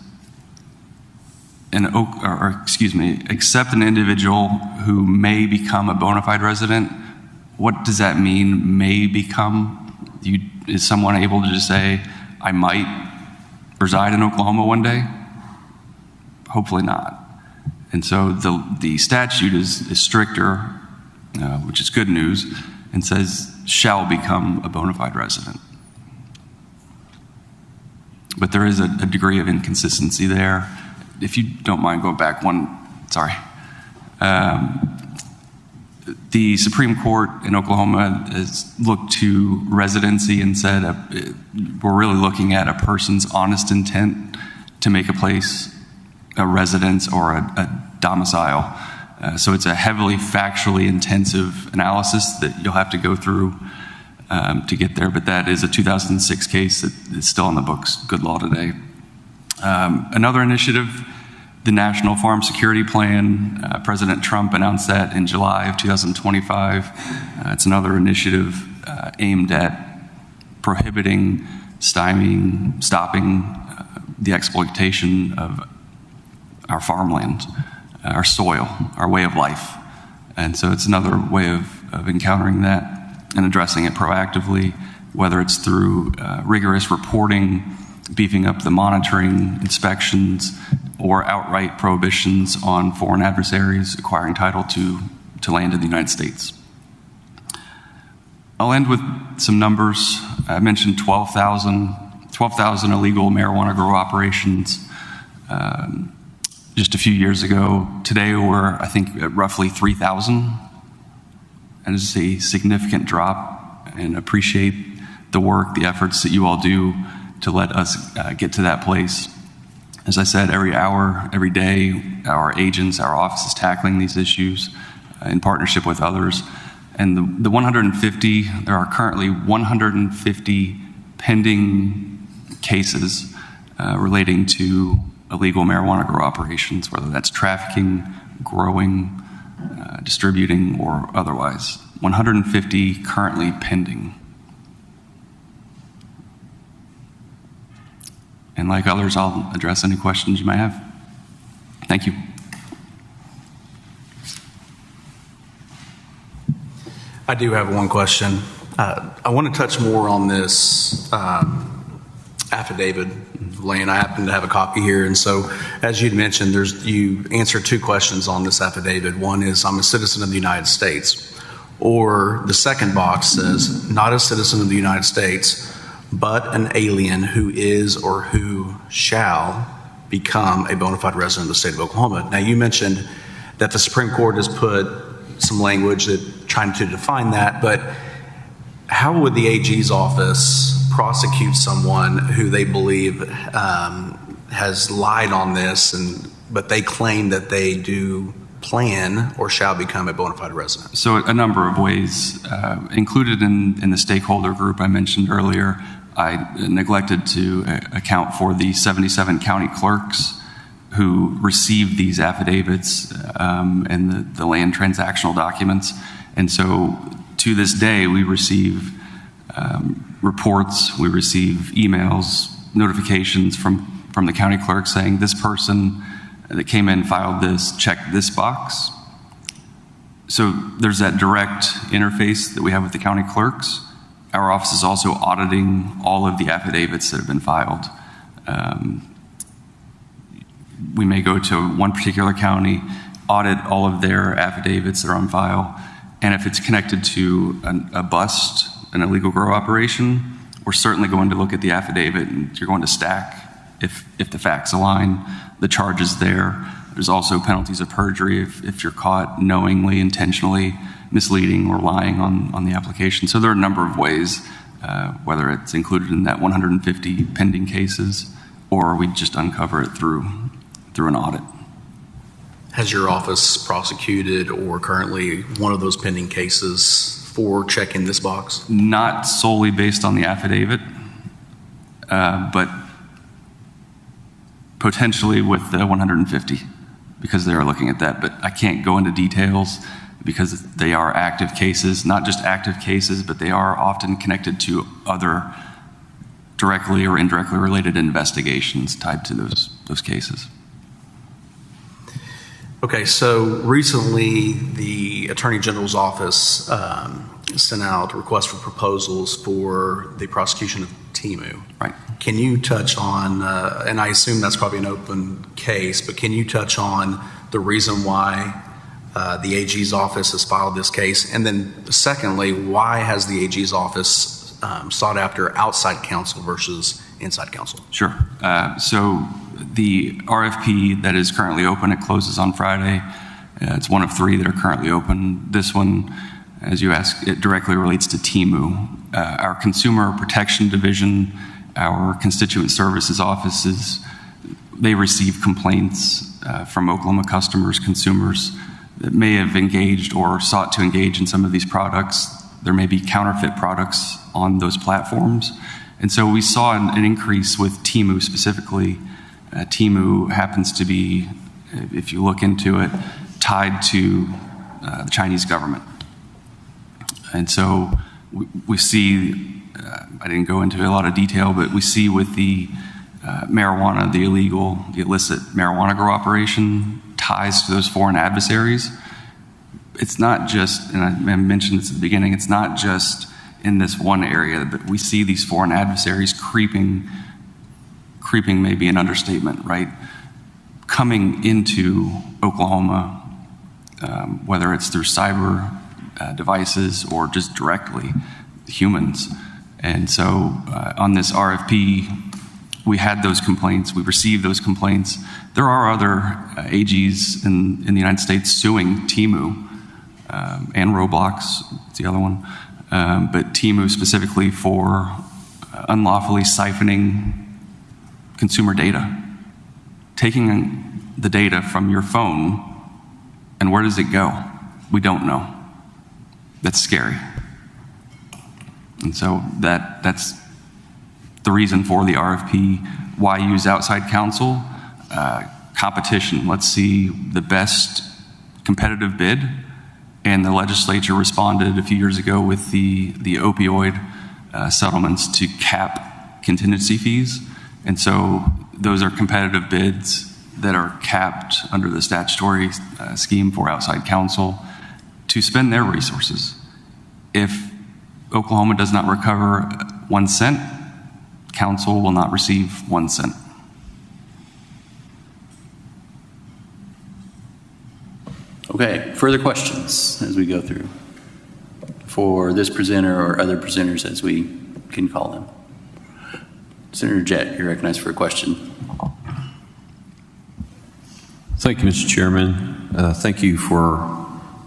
except an individual who may become a bona fide resident. What does that mean, may become? Is someone able to just say, I might reside in Oklahoma one day? Hopefully not. And so the statute is stricter, which is good news, and says, shall become a bona fide resident. But there is a degree of inconsistency there. If you don't mind going back one, sorry. The Supreme Court in Oklahoma has looked to residency and said we're really looking at a person's honest intent to make a place a residence or a domicile. So it's a heavily factually intensive analysis that you'll have to go through to get there, but that is a 2006 case that is still in the books, good law today. Another initiative, the National Farm Security Plan. President Trump announced that in July of 2025. It's another initiative aimed at prohibiting, stymieing, stopping the exploitation of our farmland, our soil, our way of life. And so it's another way of encountering that and addressing it proactively, whether it's through rigorous reporting, beefing up the monitoring, inspections, or outright prohibitions on foreign adversaries acquiring title to land in the United States. I'll end with some numbers. I mentioned 12,000 illegal marijuana grow operations just a few years ago. Today we're, I think, at roughly 3,000. And it's a significant drop, and appreciate the work, the efforts that you all do to let us get to that place. As I said, every hour, every day, our agents, our office is tackling these issues in partnership with others. And the 150, there are currently 150 pending cases relating to illegal marijuana grow operations, whether that's trafficking, growing, distributing, or otherwise. 150 currently pending. And like others, I'll address any questions you may have. Thank you. I do have one question. I want to touch more on this affidavit, Lane. I happen to have a copy here, and so as you'd mentioned, you answered two questions on this affidavit. One is, I'm a citizen of the United States, or the second box says, not a citizen of the United States, but an alien who is or who shall become a bona fide resident of the state of Oklahoma. Now, you mentioned that the Supreme Court has put some language that trying to define that, but how would the AG's office prosecute someone who they believe has lied on this, but they claim that they do plan or shall become a bona fide resident? So a number of ways. Included in the stakeholder group I mentioned earlier, I neglected to account for the 77 county clerks who received these affidavits and the land transactional documents. And so to this day, we receive reports, we receive emails, notifications from the county clerk saying this person that came in, filed this, checked this box. So there's that direct interface that we have with the county clerks. Our office is also auditing all of the affidavits that have been filed. We may go to one particular county, audit all of their affidavits that are on file, and if it's connected to a bust, an illegal grow operation, we're certainly going to look at the affidavit, and you're going to stack if the facts align, the charges there. There's also penalties of perjury if you're caught knowingly, intentionally misleading or lying on the application. So there are a number of ways, whether it's included in that 150 pending cases, or we just uncover it through an audit. Has your office prosecuted or currently one of those pending cases for checking this box? Not solely based on the affidavit, but potentially with the 150, because they are looking at that. But I can't go into details. because they are active cases, not just active cases, but they are often connected to other directly or indirectly related investigations tied to those cases. Okay, so recently the Attorney General's office sent out a request for proposals for the prosecution of Temu. Right. Can you touch on, and I assume that's probably an open case, but can you touch on the reason why the AG's office has filed this case? And then secondly, why has the AG's office sought after outside counsel versus inside counsel? Sure. So the RFP that is currently open, it closes on Friday. It's one of 3 that are currently open. This one, as you asked, it directly relates to Temu. Our Consumer Protection Division, our Constituent Services offices, they receive complaints from Oklahoma customers, consumers that may have engaged or sought to engage in some of these products. There may be counterfeit products on those platforms. And so we saw an increase with Temu specifically. Temu happens to be, if you look into it, tied to the Chinese government. And so we see, I didn't go into a lot of detail, but we see with the marijuana, the illicit marijuana grow operation ties to those foreign adversaries. It's not just, and I mentioned this at the beginning, it's not just in this one area, but we see these foreign adversaries creeping may be an understatement, right? Coming into Oklahoma, whether it's through cyber devices or just directly humans. And so on this RFP, we had those complaints, we received those complaints. There are other AGs in the United States suing Temu and Roblox, it's the other one, but Temu specifically for unlawfully siphoning consumer data, taking the data from your phone, and where does it go? We don't know. That's scary. And so that's the reason for the RFP. Why use outside counsel? Competition. Let's see the best competitive bid. And the legislature responded a few years ago with the opioid settlements to cap contingency fees. And so those are competitive bids that are capped under the statutory scheme for outside counsel to spend their resources. If Oklahoma does not recover 1 cent, counsel will not receive 1 cent. Okay, further questions as we go through for this presenter or other presenters as we can call them? Senator Jett, you're recognized for a question. Thank you, Mr. Chairman. Thank you for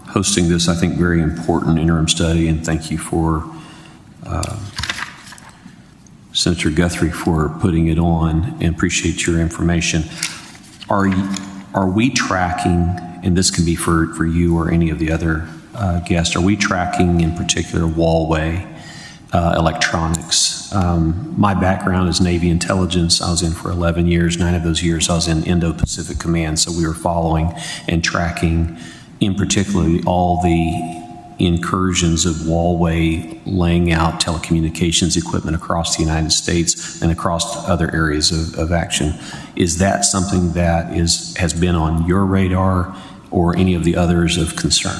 hosting this, I think, very important interim study, and thank you for Senator Guthrie for putting it on, and appreciate your information. Are we tracking, and this can be for you or any of the other guests, are we tracking in particular Huawei electronics? My background is Navy intelligence. I was in for 11 years. 9 of those years I was in Indo-Pacific Command, so we were following and tracking in particular all the incursions of Huawei laying out telecommunications equipment across the United States and across other areas of action. Is that something that has been on your radar or any of the others of concern?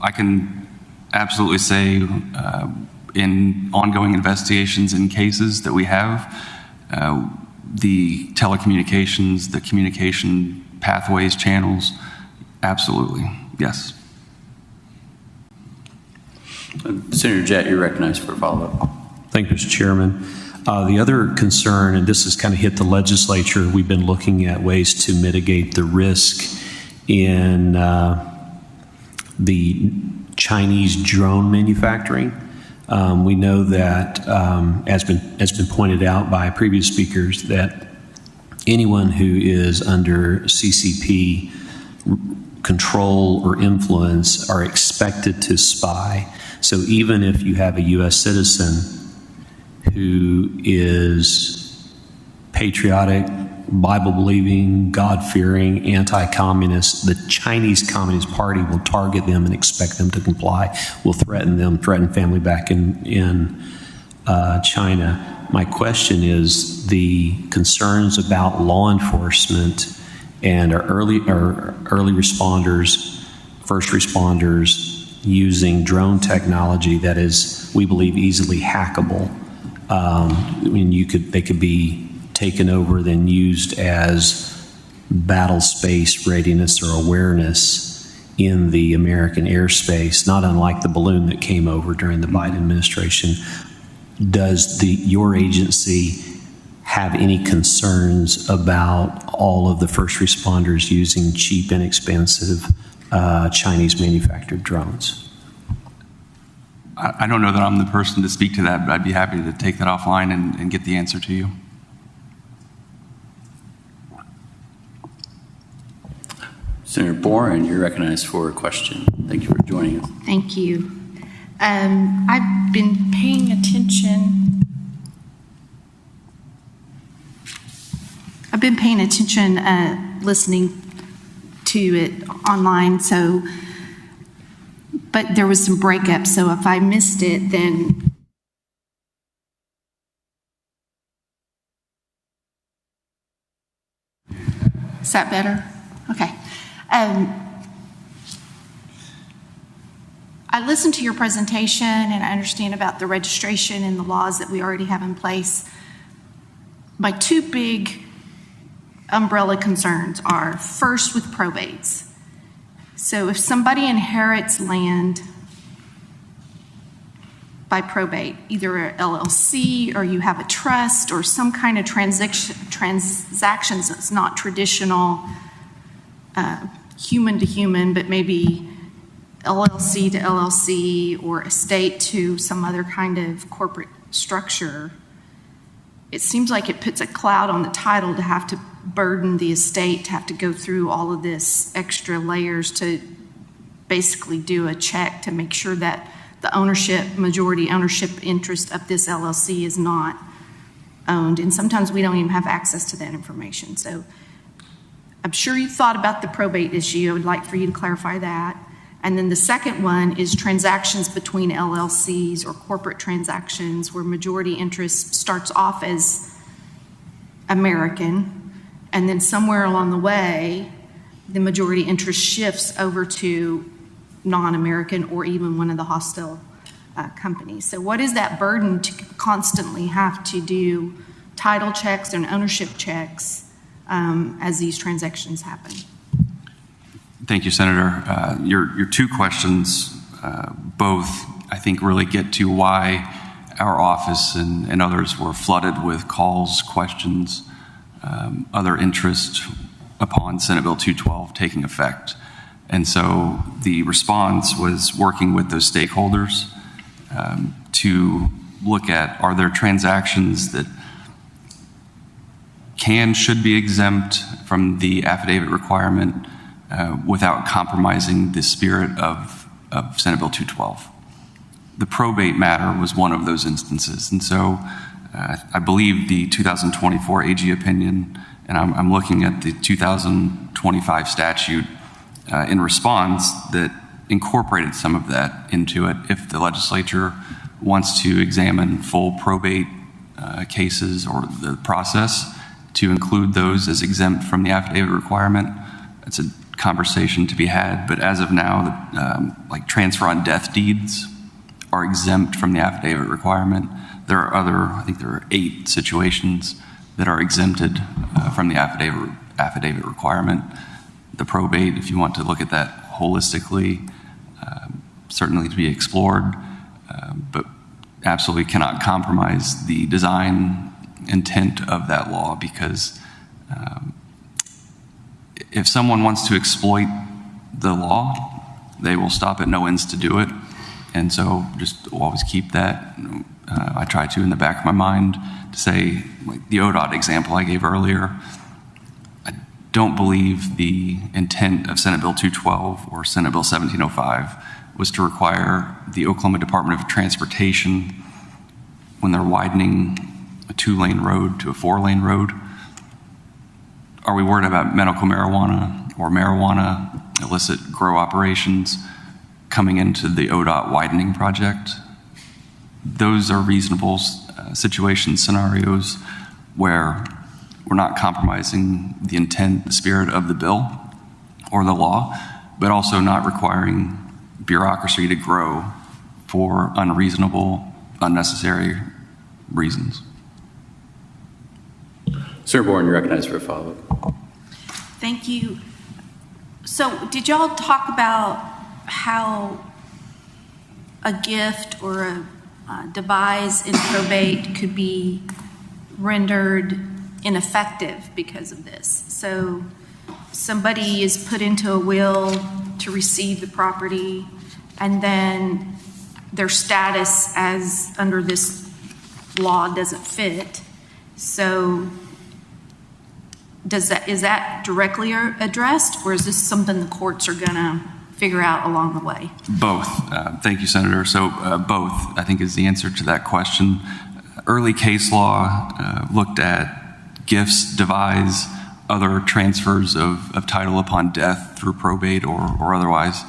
I can absolutely say in ongoing investigations in cases that we have, the telecommunications, the communication pathways, channels, absolutely, yes. Senator Jett, you're recognized for a follow-up. Thank you, Mr. Chairman. The other concern, and this has kind of hit the legislature, we've been looking at ways to mitigate the risk in the Chinese drone manufacturing. We know that, as been pointed out by previous speakers, that anyone who is under CCP control or influence are expected to spy. So even if you have a U.S. citizen who is patriotic, Bible-believing, God-fearing, anti-communist, the Chinese Communist Party will target them and expect them to comply, will threaten them, threaten family back in China. My question is the concerns about law enforcement and our early responders, first responders, using drone technology that is, we believe, easily hackable. They could be taken over, then used as battle space readiness or awareness in the American airspace, not unlike the balloon that came over during the Biden administration. Does your agency have any concerns about all of the first responders using cheap, inexpensive Chinese manufactured drones? I don't know that I'm the person to speak to that, but I'd be happy to take that offline and get the answer to you. Senator Boren, you're recognized for a question. Thank you for joining us. Thank you. I've been paying attention. Listening to it online. But there was some breakup. So if I missed it, then. Is that better? Okay. I listened to your presentation and I understand about the registration and the laws that we already have in place. My two big umbrella concerns are first with probates. So if somebody inherits land by probate, either an LLC or you have a trust or some kind of transactions that's not traditional human to human, but maybe LLC to LLC or estate to some other kind of corporate structure, it seems like it puts a cloud on the title to have to burden the estate, to have to go through all of this extra layers to basically do a check to make sure that the majority ownership interest of this LLC is not owned. And sometimes we don't even have access to that information. So I'm sure you thought about the probate issue. I would like for you to clarify that. And then the second one is transactions between LLCs or corporate transactions where majority interest starts off as American, and then somewhere along the way, the majority interest shifts over to non-American or even one of the hostile companies. So what is that burden to constantly have to do title checks and ownership checks as these transactions happen? Thank you, Senator. Your two questions, both, I think, really get to why our office and others were flooded with calls, questions, other interest upon Senate Bill 212 taking effect. And so the response was working with those stakeholders to look at, are there transactions that should be exempt from the affidavit requirement without compromising the spirit of Senate Bill 212. The probate matter was one of those instances. And so I believe the 2024 AG opinion, and I'm looking at the 2025 statute in response that incorporated some of that into it. If the legislature wants to examine full probate cases or the process to include those as exempt from the affidavit requirement, it's a conversation to be had. But as of now, like transfer on death deeds are exempt from the affidavit requirement. There are I think there are 8 situations that are exempted from the affidavit requirement. The probate, if you want to look at that holistically, certainly to be explored, but absolutely cannot compromise the design intent of that law, because if someone wants to exploit the law, they will stop at no ends to do it. And so just always keep that. I try to in the back of my mind to say, like the ODOT example I gave earlier, I don't believe the intent of Senate Bill 212 or Senate Bill 1705 was to require the Oklahoma Department of Transportation, when they're widening a 2-lane road to a 4-lane road, are we worried about medical marijuana or marijuana illicit grow operations coming into the ODOT widening project? Those are reasonable situation scenarios where we're not compromising the intent, the spirit of the bill or the law, but also not requiring bureaucracy to grow for unreasonable, unnecessary reasons. Senator Bourne, you're recognized for a follow-up. Thank you. So did y'all talk about how a gift or a devise in probate could be rendered ineffective because of this? So somebody is put into a will to receive the property, and then their status as under this law doesn't fit. So is that directly addressed, or is this something the courts are going to figure out along the way? Both. Thank you, Senator. So both, I think, is the answer to that question. Early case law looked at gifts, devise, other transfers of title upon death through probate or otherwise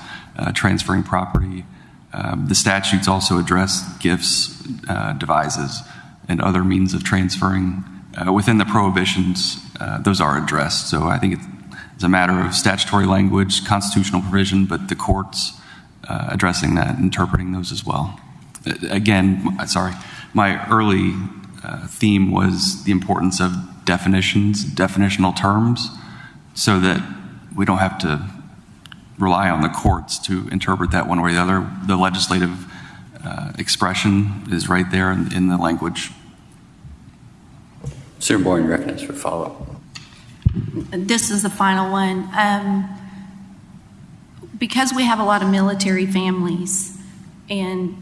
transferring property. The statutes also address gifts, devises, and other means of transferring. Within the prohibitions, those are addressed. So I think it's a matter of statutory language, constitutional provision, but the courts addressing that, interpreting those as well. Again, sorry, my early theme was the importance of definitions, definitional terms, so that we don't have to rely on the courts to interpret that one way or the other. The legislative expression is right there in the language. Senator Bourne, you're recognized for a follow-up. This is the final one. Because we have a lot of military families, and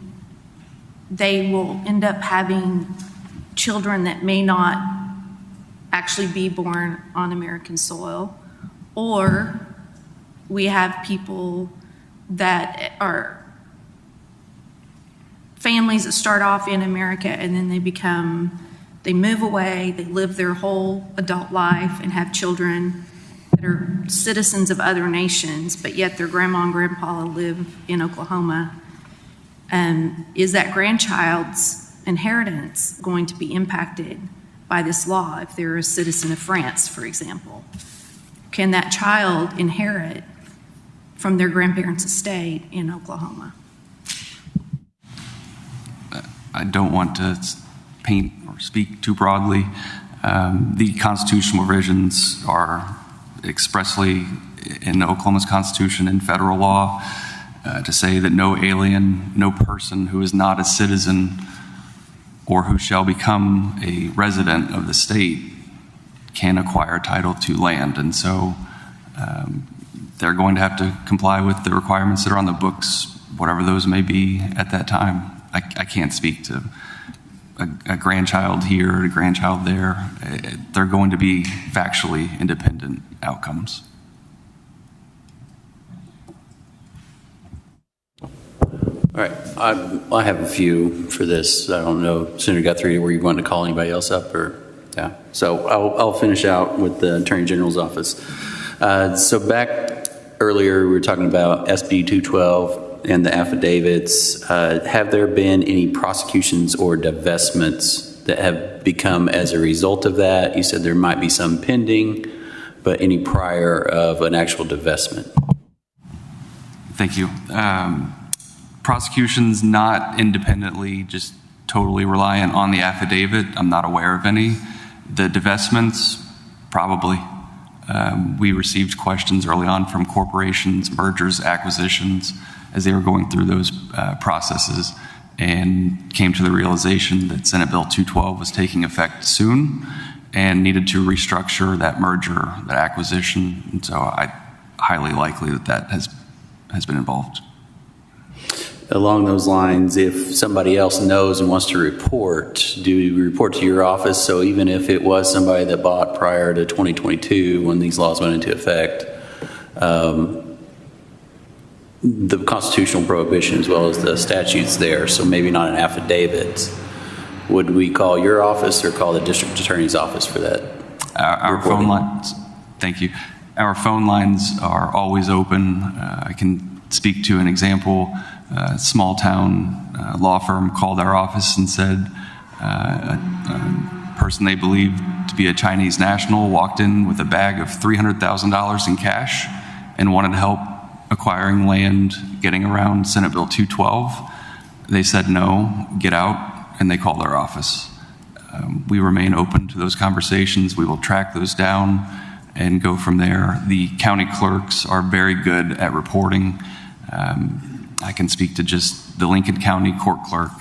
they will end up having children that may not actually be born on American soil, or we have people that are families that start off in America and then they move away, they live their whole adult life and have children that are citizens of other nations, but yet their grandma and grandpa live in Oklahoma. Is that grandchild's inheritance going to be impacted by this law if they're a citizen of France, for example? Can that child inherit from their grandparents' estate in Oklahoma? I don't want to paint or speak too broadly. The constitutional provisions are expressly in Oklahoma's constitution and federal law to say that no alien, no person who is not a citizen or who shall become a resident of the state can acquire title to land. And so they're going to have to comply with the requirements that are on the books, whatever those may be at that time. I can't speak to a grandchild here, a grandchild there. They're going to be factually independent outcomes. All right, I have a few for this. I don't know, Senator Guthrie, were you wanting to call anybody else up, or yeah? So I'll finish out with the Attorney General's office. So back earlier, we were talking about SB 212 and the affidavits. Have there been any prosecutions or divestments that have become as a result of that? You said there might be some pending, but any prior of an actual divestment? Thank you. Prosecutions not independently, just totally reliant on the affidavit. I'm not aware of any. The divestments, probably. We received questions early on from corporations, mergers, acquisitions, as they were going through those processes, and came to the realization that Senate Bill 212 was taking effect soon and needed to restructure that merger, that acquisition. And so highly likely that has been involved. Along those lines, if somebody else knows and wants to report, do you report to your office? So even if it was somebody that bought prior to 2022 when these laws went into effect, the constitutional prohibition as well as the statutes there, so maybe not an affidavit, would we call your office or call the district attorney's office for that? Our phone lines, Thank you. Our phone lines are always open. I can speak to an example. A small town law firm called our office and said a person they believed to be a Chinese national walked in with a bag of $300,000 in cash and wanted help acquiring land, getting around Senate Bill 212. They said no, get out, and they called our office. We remain open to those conversations. We will track those down and go from there. The county clerks are very good at reporting. I can speak to just the Lincoln County court clerk.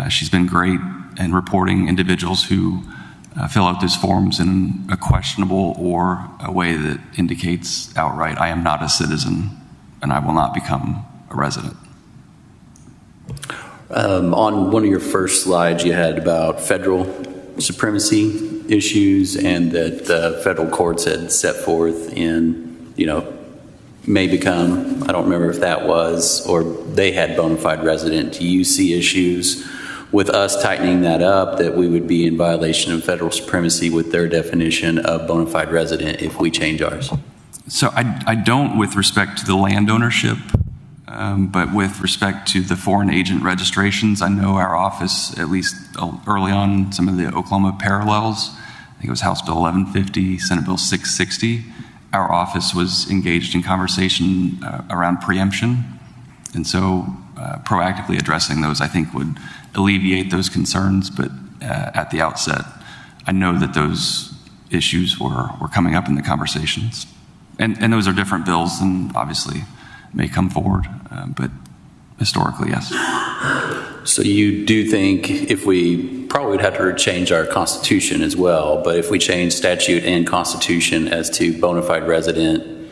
She's been great in reporting individuals who fill out those forms in a questionable or a way that indicates outright, I am not a citizen and I will not become a resident. On one of your first slides, you had about federal supremacy issues and that the federal courts had set forth in, may become, I don't remember if that was, or they had bona fide resident. Do you see issues with us tightening that up, that we would be in violation of federal supremacy with their definition of bona fide resident if we change ours? So I don't with respect to the land ownership, but with respect to the foreign agent registrations, I know our office, at least early on, some of the Oklahoma parallels, I think it was House Bill 1150, Senate Bill 660, our office was engaged in conversation around preemption. And so proactively addressing those, I think, would alleviate those concerns. But at the outset, I know that those issues were coming up in the conversations. And those are different bills and obviously may come forward, but historically, yes. So you do think if we probably would have to change our constitution as well, but if we change statute and constitution as to bona fide resident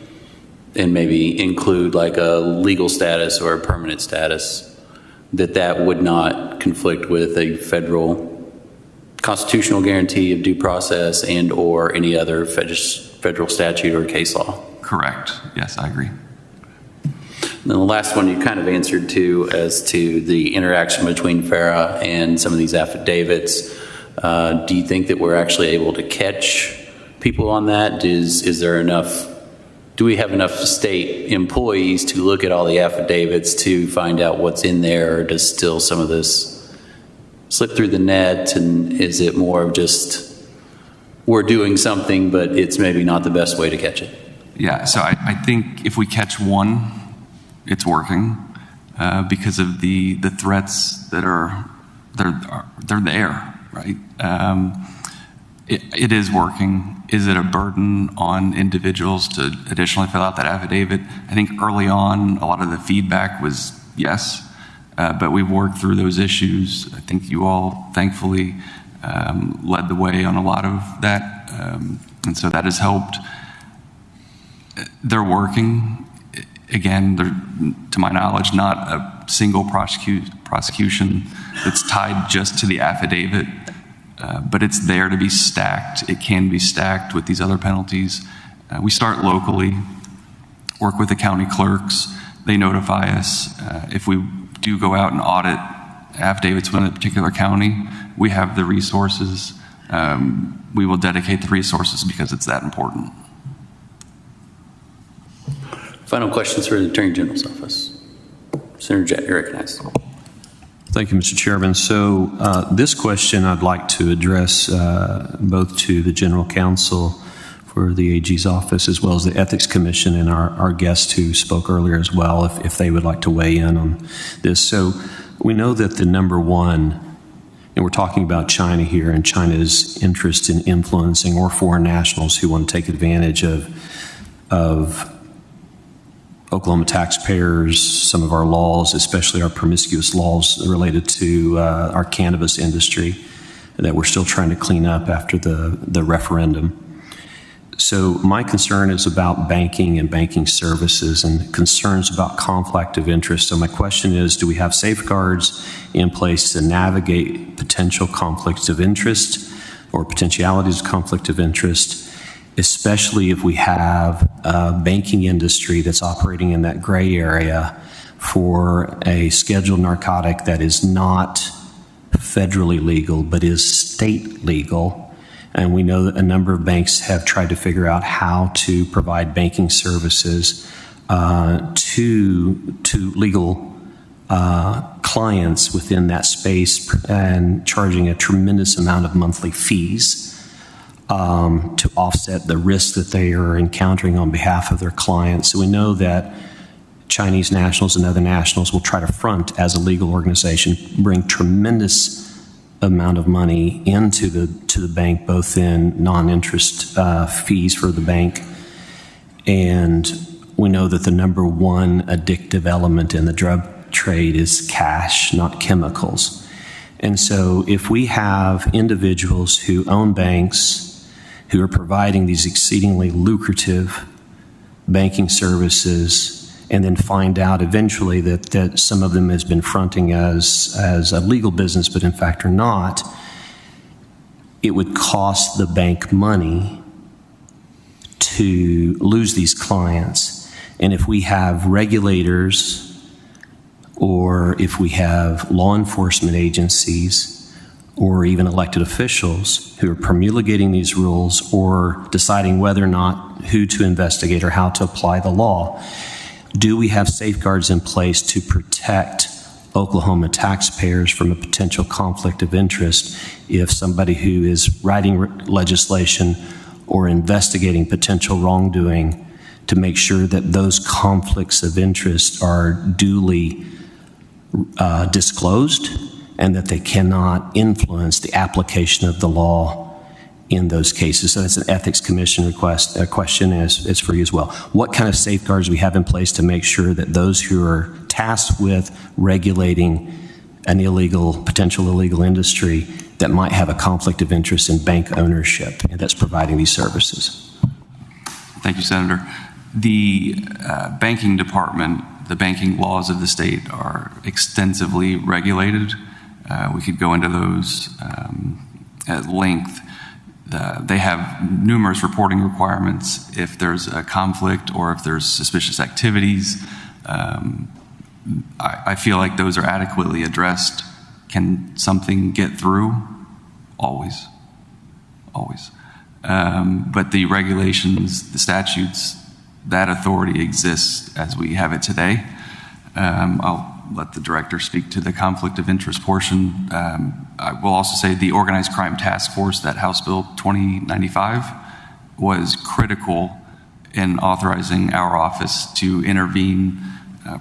and maybe include like a legal status or a permanent status, that would not conflict with a federal constitutional guarantee of due process and or any other federal statute or case law? Correct. Yes, I agree. And then the last one you kind of answered to as to the interaction between FARA and some of these affidavits. Do you think that we're actually able to catch people on that? Is there enough, do we have enough state employees to look at all the affidavits to find out what's in there, or does still some of this slip through the net? And is it more of just we're doing something, but it's maybe not the best way to catch it? Yeah, so I think if we catch one, it's working because of the threats that they're there, right? It is working. Is it a burden on individuals to additionally fill out that affidavit? I think early on, a lot of the feedback was yes, but we've worked through those issues. I think you all, thankfully, led the way on a lot of that, and so that has helped. They're working. Again, to my knowledge, not a single prosecution that's tied just to the affidavit, but it's there to be stacked. It can be stacked with these other penalties. We start locally, work with the county clerks. They notify us. If we do go out and audit affidavits within a particular county, we have the resources. We will dedicate the resources because it's that important. Final questions for the Attorney General's office. Senator Jett, you're recognized. Thank you, Mr. Chairman. So this question I'd like to address both to the General Counsel for the AG's office as well as the Ethics Commission and our guest who spoke earlier as well, if they would like to weigh in on this. So we know that the number one, and we're talking about China here and China's interest in influencing or foreign nationals who want to take advantage of Oklahoma taxpayers, some of our laws, especially our promiscuous laws related to our cannabis industry that we're still trying to clean up after the referendum. So my concern is about banking and banking services and concerns about conflict of interest. So my question is, do we have safeguards in place to navigate potential conflicts of interest or potentialities of conflict of interest, especially if we have a banking industry that's operating in that gray area for a scheduled narcotic that is not federally legal but is state legal? And we know that a number of banks have tried to figure out how to provide banking services to legal clients within that space and charging a tremendous amount of monthly fees to offset the risk that they are encountering on behalf of their clients. So we know that Chinese nationals and other nationals will try to front as a legal organization, bring tremendous amount of money into the bank, both in non-interest fees for the bank. And we know that the number one addictive element in the drug trade is cash, not chemicals. And so if we have individuals who own banks, who are providing these exceedingly lucrative banking services, and then find out eventually that some of them has been fronting as a legal business, but in fact are not, it would cost the bank money to lose these clients. And if we have regulators or if we have law enforcement agencies or even elected officials who are promulgating these rules or deciding whether or not who to investigate or how to apply the law, do we have safeguards in place to protect Oklahoma taxpayers from a potential conflict of interest if somebody who is writing legislation or investigating potential wrongdoing to make sure that those conflicts of interest are duly disclosed and that they cannot influence the application of the law in those cases? So that's an Ethics Commission request. A question is for you as well. What kind of safeguards do we have in place to make sure that those who are tasked with regulating an potential illegal industry that might have a conflict of interest in bank ownership and that's providing these services? Thank you, Senator. The banking department, the banking laws of the state are extensively regulated. We could go into those at length. They have numerous reporting requirements if there's a conflict or if there's suspicious activities. I feel like those are adequately addressed. Can something get through? Always. Always. But the regulations, the statutes, that authority exists as we have it today. I'll let the director speak to the conflict of interest portion. I will also say the Organized Crime Task Force, that House Bill 2095, was critical in authorizing our office to intervene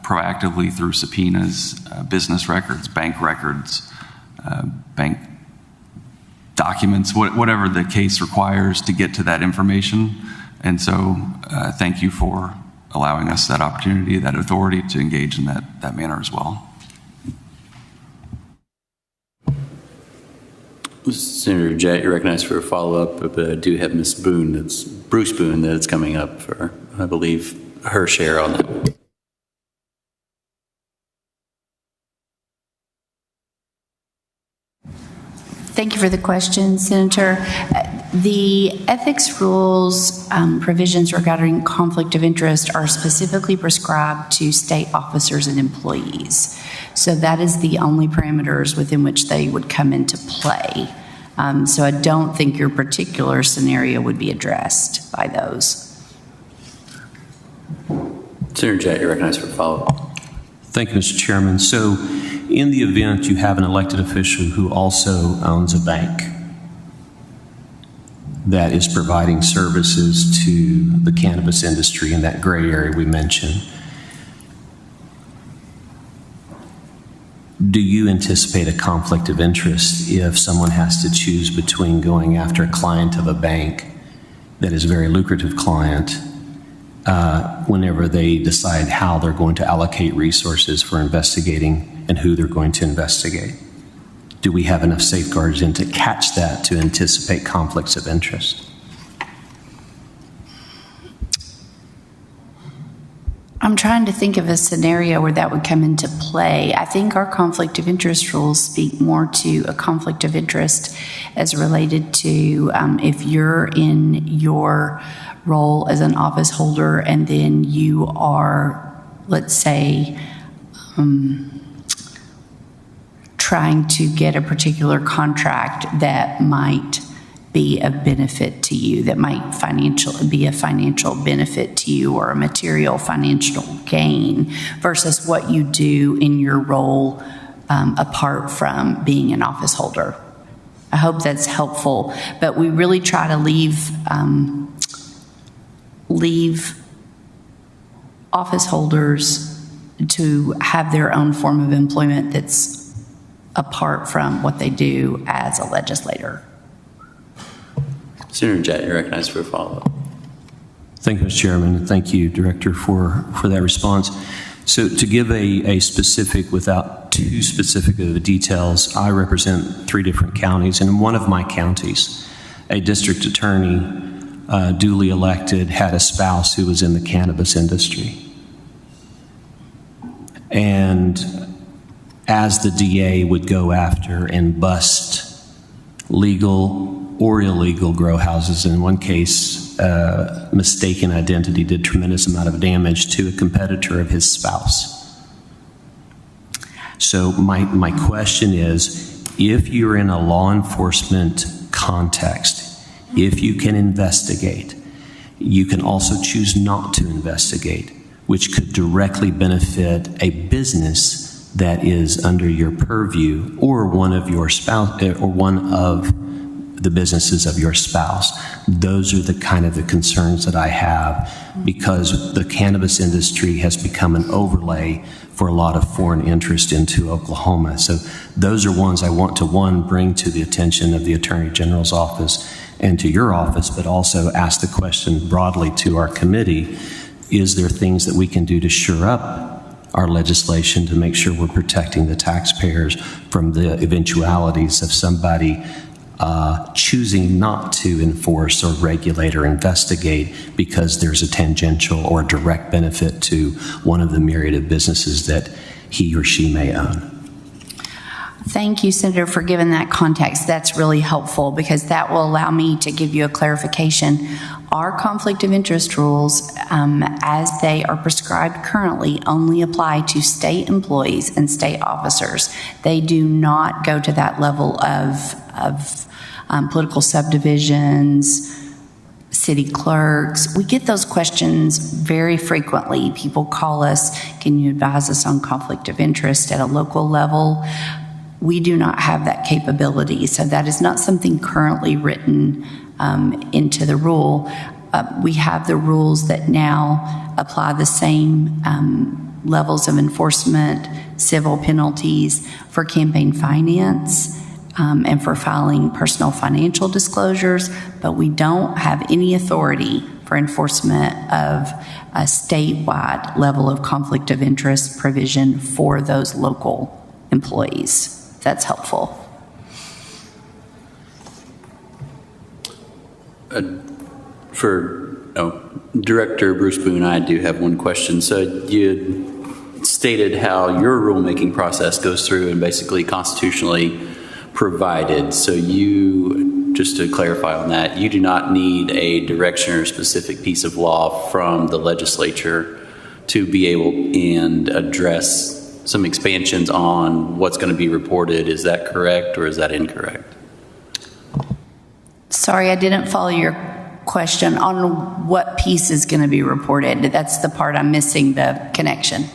proactively through subpoenas, business records, bank documents, whatever the case requires to get to that information. And so thank you for allowing us that opportunity, that authority to engage in that manner as well. Senator Jett, you're recognized for a follow-up, but I do have Bruce Boone, that's coming up for, I believe, her share on that. Thank you for the question, Senator. The ethics rules provisions regarding conflict of interest are specifically prescribed to state officers and employees. So that is the only parameters within which they would come into play. So I don't think your particular scenario would be addressed by those. Senator Jett, you're recognized for a follow-up. Thank you, Mr. Chairman. So in the event you have an elected official who also owns a bank that is providing services to the cannabis industry in that gray area we mentioned, do you anticipate a conflict of interest if someone has to choose between going after a client of a bank that is a very lucrative client whenever they decide how they're going to allocate resources for investigating and who they're going to investigate? Do we have enough safeguards in to catch that to anticipate conflicts of interest? I'm trying to think of a scenario where that would come into play. I think our conflict of interest rules speak more to a conflict of interest as related to if you're in your role as an office holder and then you are, let's say, trying to get a particular contract that might be of benefit to you, that might be a financial benefit to you or a material financial gain versus what you do in your role apart from being an office holder. I hope that's helpful, but we really try to leave office holders to have their own form of employment that's apart from what they do as a legislator. Senator Jett, you're recognized for a follow-up. Thank you, Mr. Chairman. Thank you, Director, for that response. So to give a specific, without too specific of the details, I represent 3 different counties, and in one of my counties, a district attorney, duly elected, had a spouse who was in the cannabis industry. And as the DA would go after and bust legal or illegal grow houses, in one case, mistaken identity did tremendous amount of damage to a competitor of his spouse. So my question is, if you're in a law enforcement context, if you can investigate, you can also choose not to investigate, which could directly benefit a business that is under your purview or one of your spouse or one of the businesses of your spouse. Those are the kind of the concerns that I have, because the cannabis industry has become an overlay for a lot of foreign interest into Oklahoma. So those are ones I want to, one, bring to the attention of the Attorney General's office and to your office, but also ask the question broadly to our committee: is there things that we can do to shore up our legislation to make sure we're protecting the taxpayers from the eventualities of somebody choosing not to enforce or regulate or investigate because there's a tangential or direct benefit to one of the myriad of businesses that he or she may own? Thank you, Senator, for giving that context. That's really helpful because that will allow me to give you a clarification. Our conflict of interest rules, as they are prescribed currently, only apply to state employees and state officers. They do not go to that level of political subdivisions, city clerks. We get those questions very frequently. People call us, can you advise us on conflict of interest at a local level? We do not have that capability, so that is not something currently written into the rule. We have the rules that now apply the same levels of enforcement, civil penalties for campaign finance and for filing personal financial disclosures, but we don't have any authority for enforcement of a statewide level of conflict of interest provision for those local employees. That's helpful. Director Bruce Boone, I do have one question. So you stated how your rulemaking process goes through and basically constitutionally provided. So you, just to clarify on that, you do not need a direction or specific piece of law from the legislature to be able and address some expansions on what's going to be reported. Is that correct or is that incorrect? Sorry, I didn't follow your question on what piece is going to be reported. That's the part I'm missing the connection.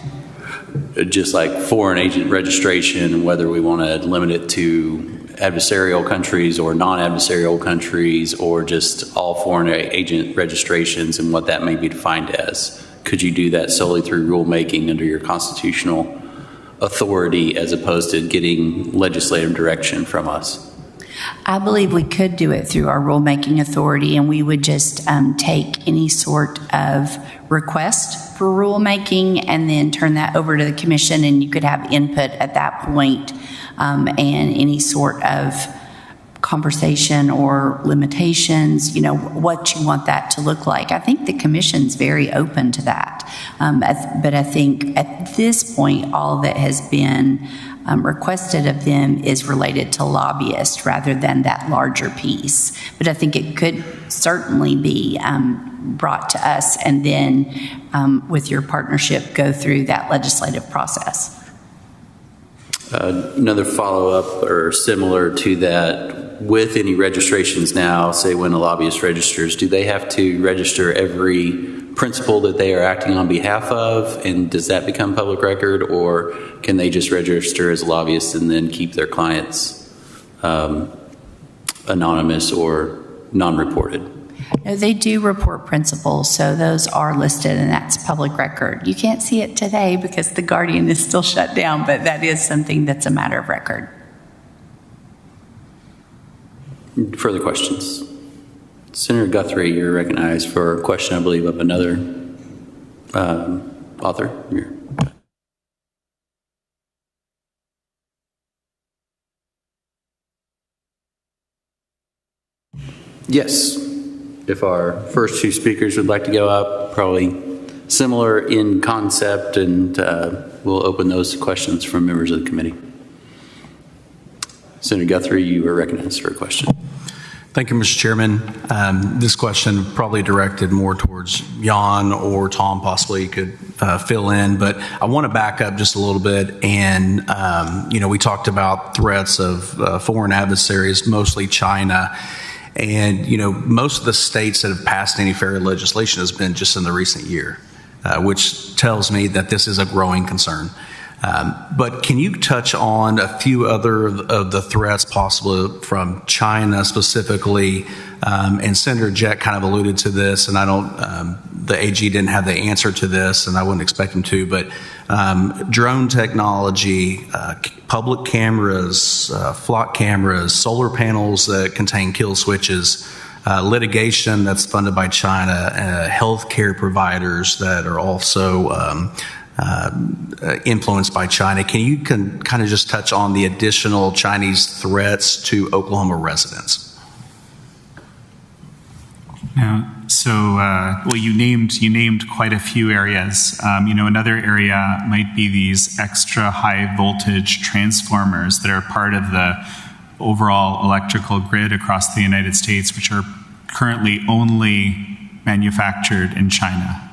Just like foreign agent registration and whether we want to limit it to adversarial countries or non-adversarial countries or just all foreign agent registrations and what that may be defined as. Could you do that solely through rulemaking under your constitutional authority as opposed to getting legislative direction from us? I believe we could do it through our rulemaking authority, and we would just take any sort of request for rulemaking and then turn that over to the commission, and you could have input at that point, and any sort of conversation or limitations, what you want that to look like. I think the commission's very open to that. But I think at this point, all that has been requested of them is related to lobbyists rather than that larger piece. But I think it could certainly be brought to us and then with your partnership go through that legislative process. Another follow-up or similar to that, with any registrations now, say when a lobbyist registers, do they have to register every principal that they are acting on behalf of? And does that become public record, or can they just register as a lobbyist and then keep their clients anonymous or non-reported? No, they do report principals, so those are listed, and that's public record. You can't see it today because the Guardian is still shut down, but that is something that's a matter of record. Further questions? Senator Guthrie, you're recognized for a question, I believe, of another author. Yes. If our first two speakers would like to go up, probably similar in concept, and we'll open those to questions from members of the committee. Senator Guthrie, you are recognized for a question. Thank you, Mr. Chairman. This question probably directed more towards Jan or Tom, possibly could fill in, but I want to back up just a little bit. And, we talked about threats of foreign adversaries, mostly China. And, most of the states that have passed anti-fair legislation has been just in the recent year, which tells me that this is a growing concern. But can you touch on a few other of the threats possible from China specifically? And Senator Jett kind of alluded to this, and the AG didn't have the answer to this, and I wouldn't expect him to, but drone technology, public cameras, flock cameras, solar panels that contain kill switches, litigation that's funded by China, healthcare providers that are also influenced by China. Can you kind of just touch on the additional Chinese threats to Oklahoma residents? Well, you named quite a few areas. Another area might be these extra high voltage transformers that are part of the overall electrical grid across the United States, which are currently only manufactured in China.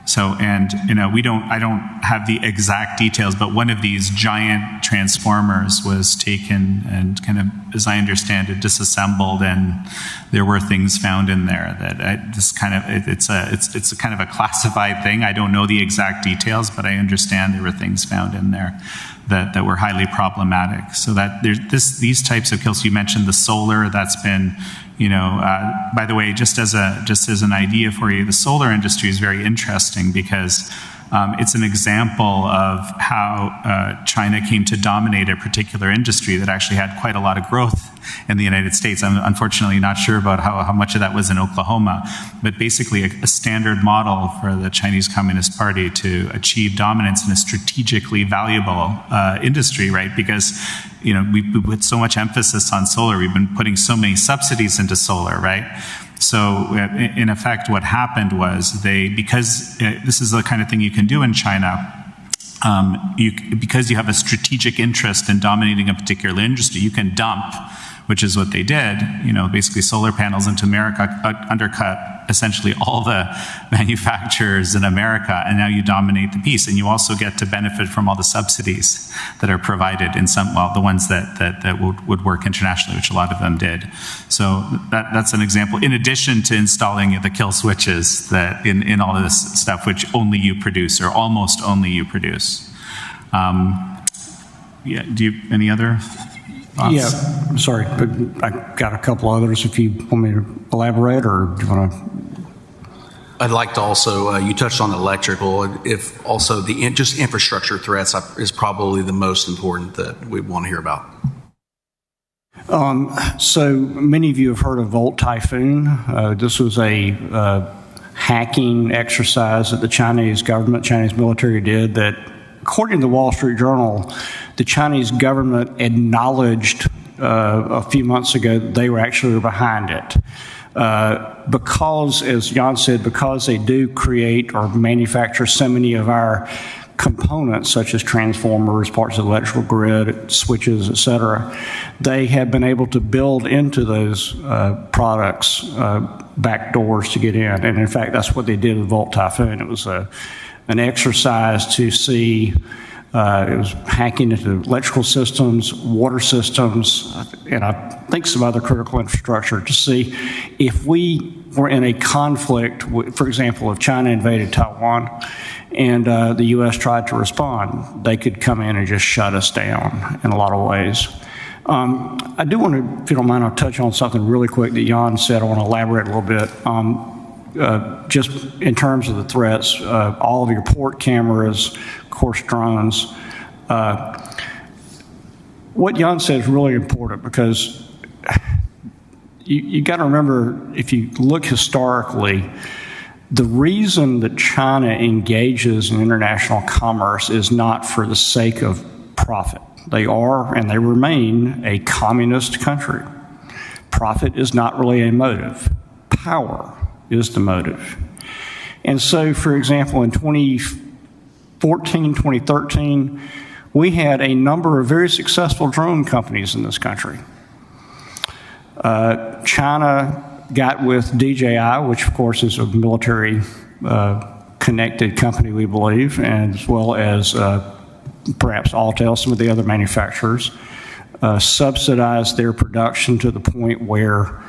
I don't have the exact details, but one of these giant transformers was taken and kind of, as I understand it, disassembled, and there were things found in there that it's a kind of a classified thing. I don't know the exact details, but I understand there were things found in there that were highly problematic. So that there's these types of kills. You mentioned the solar. That's been, by the way, just as an idea for you, the solar industry is very interesting because it's an example of how China came to dominate a particular industry that actually had quite a lot of growth in the United States. I'm unfortunately not sure about how much of that was in Oklahoma, but basically a standard model for the Chinese Communist Party to achieve dominance in a strategically valuable industry, right? Because we put so much emphasis on solar. We've been putting so many subsidies into solar, right? So in effect, what happened was because this is the kind of thing you can do in China, because you have a strategic interest in dominating a particular industry, you can dump, which is what they did, basically solar panels into America, undercut essentially all the manufacturers in America, and now you dominate the piece. And you also get to benefit from all the subsidies that are provided in the ones that would work internationally, which a lot of them did. So that's an example, in addition to installing the kill switches that in all of this stuff, which only you produce, or almost only you produce. Any other thoughts? Yeah, I'm sorry, but I got a couple others if you want me to elaborate, or do you want to? I'd like to also, you touched on electrical, if also just infrastructure threats is probably the most important that we want to hear about. So many of you have heard of Volt Typhoon. This was a hacking exercise that the Chinese government, Chinese military did that, according to the Wall Street Journal, the Chinese government acknowledged a few months ago that they were actually behind it. Because, as Jan said, because they do create or manufacture so many of our components, such as transformers, parts of the electrical grid, switches, et cetera, they have been able to build into those products back doors to get in. And in fact, that's what they did with Volt Typhoon. It was an exercise to see It was hacking into electrical systems, water systems, and I think some other critical infrastructure to see if we were in a conflict, for example, if China invaded Taiwan and the U.S. tried to respond, they could come in and just shut us down in a lot of ways. I do want to, if you don't mind, I'll touch on something really quick that Jan said. I want to elaborate a little bit. Just in terms of the threats, all of your port cameras, of course, drones. What Jan said is really important because you got to remember, if you look historically, the reason that China engages in international commerce is not for the sake of profit. They are and they remain a communist country. Profit is not really a motive. Power is the motive. And so, for example, in 2014, 2013, we had a number of very successful drone companies in this country. China got with DJI, which of course is a military connected company, we believe, and as well as perhaps Altel, some of the other manufacturers, subsidized their production to the point where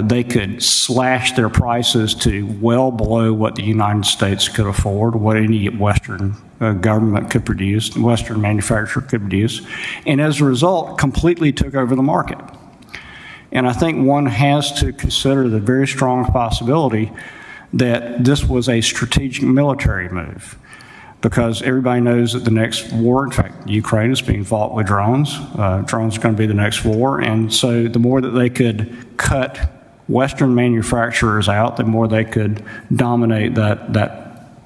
they could slash their prices to well below what the United States could afford, what any Western government could produce, Western manufacturer could produce, and as a result, completely took over the market. And I think one has to consider the very strong possibility that this was a strategic military move, because everybody knows that the next war, in fact, Ukraine is being fought with drones. Drones are going to be the next war. And so the more that they could cut Western manufacturers out, the more they could dominate that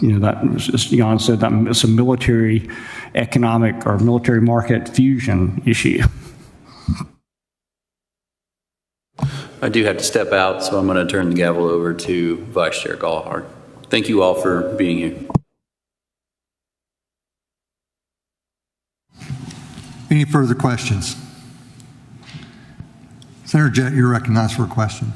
as Jan said, that it's a military economic or military market fusion issue. I do have to step out, so I'm going to turn the gavel over to Vice Chair Gallagher. Thank you all for being here. Any further questions? Senator Jett, you're recognized for a question.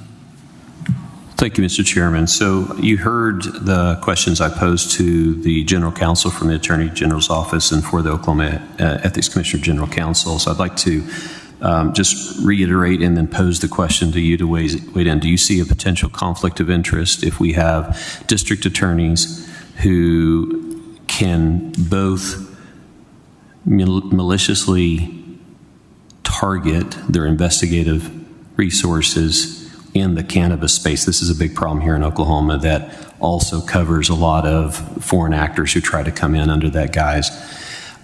Thank you, Mr. Chairman. So you heard the questions I posed to the General Counsel from the Attorney General's Office and for the Oklahoma Ethics Commissioner General Counsel. So I'd like to just reiterate and then pose the question to you to wait in. Do you see a potential conflict of interest if we have district attorneys who can both maliciously target their investigative resources in the cannabis space? This is a big problem here in Oklahoma that also covers a lot of foreign actors who try to come in under that guise,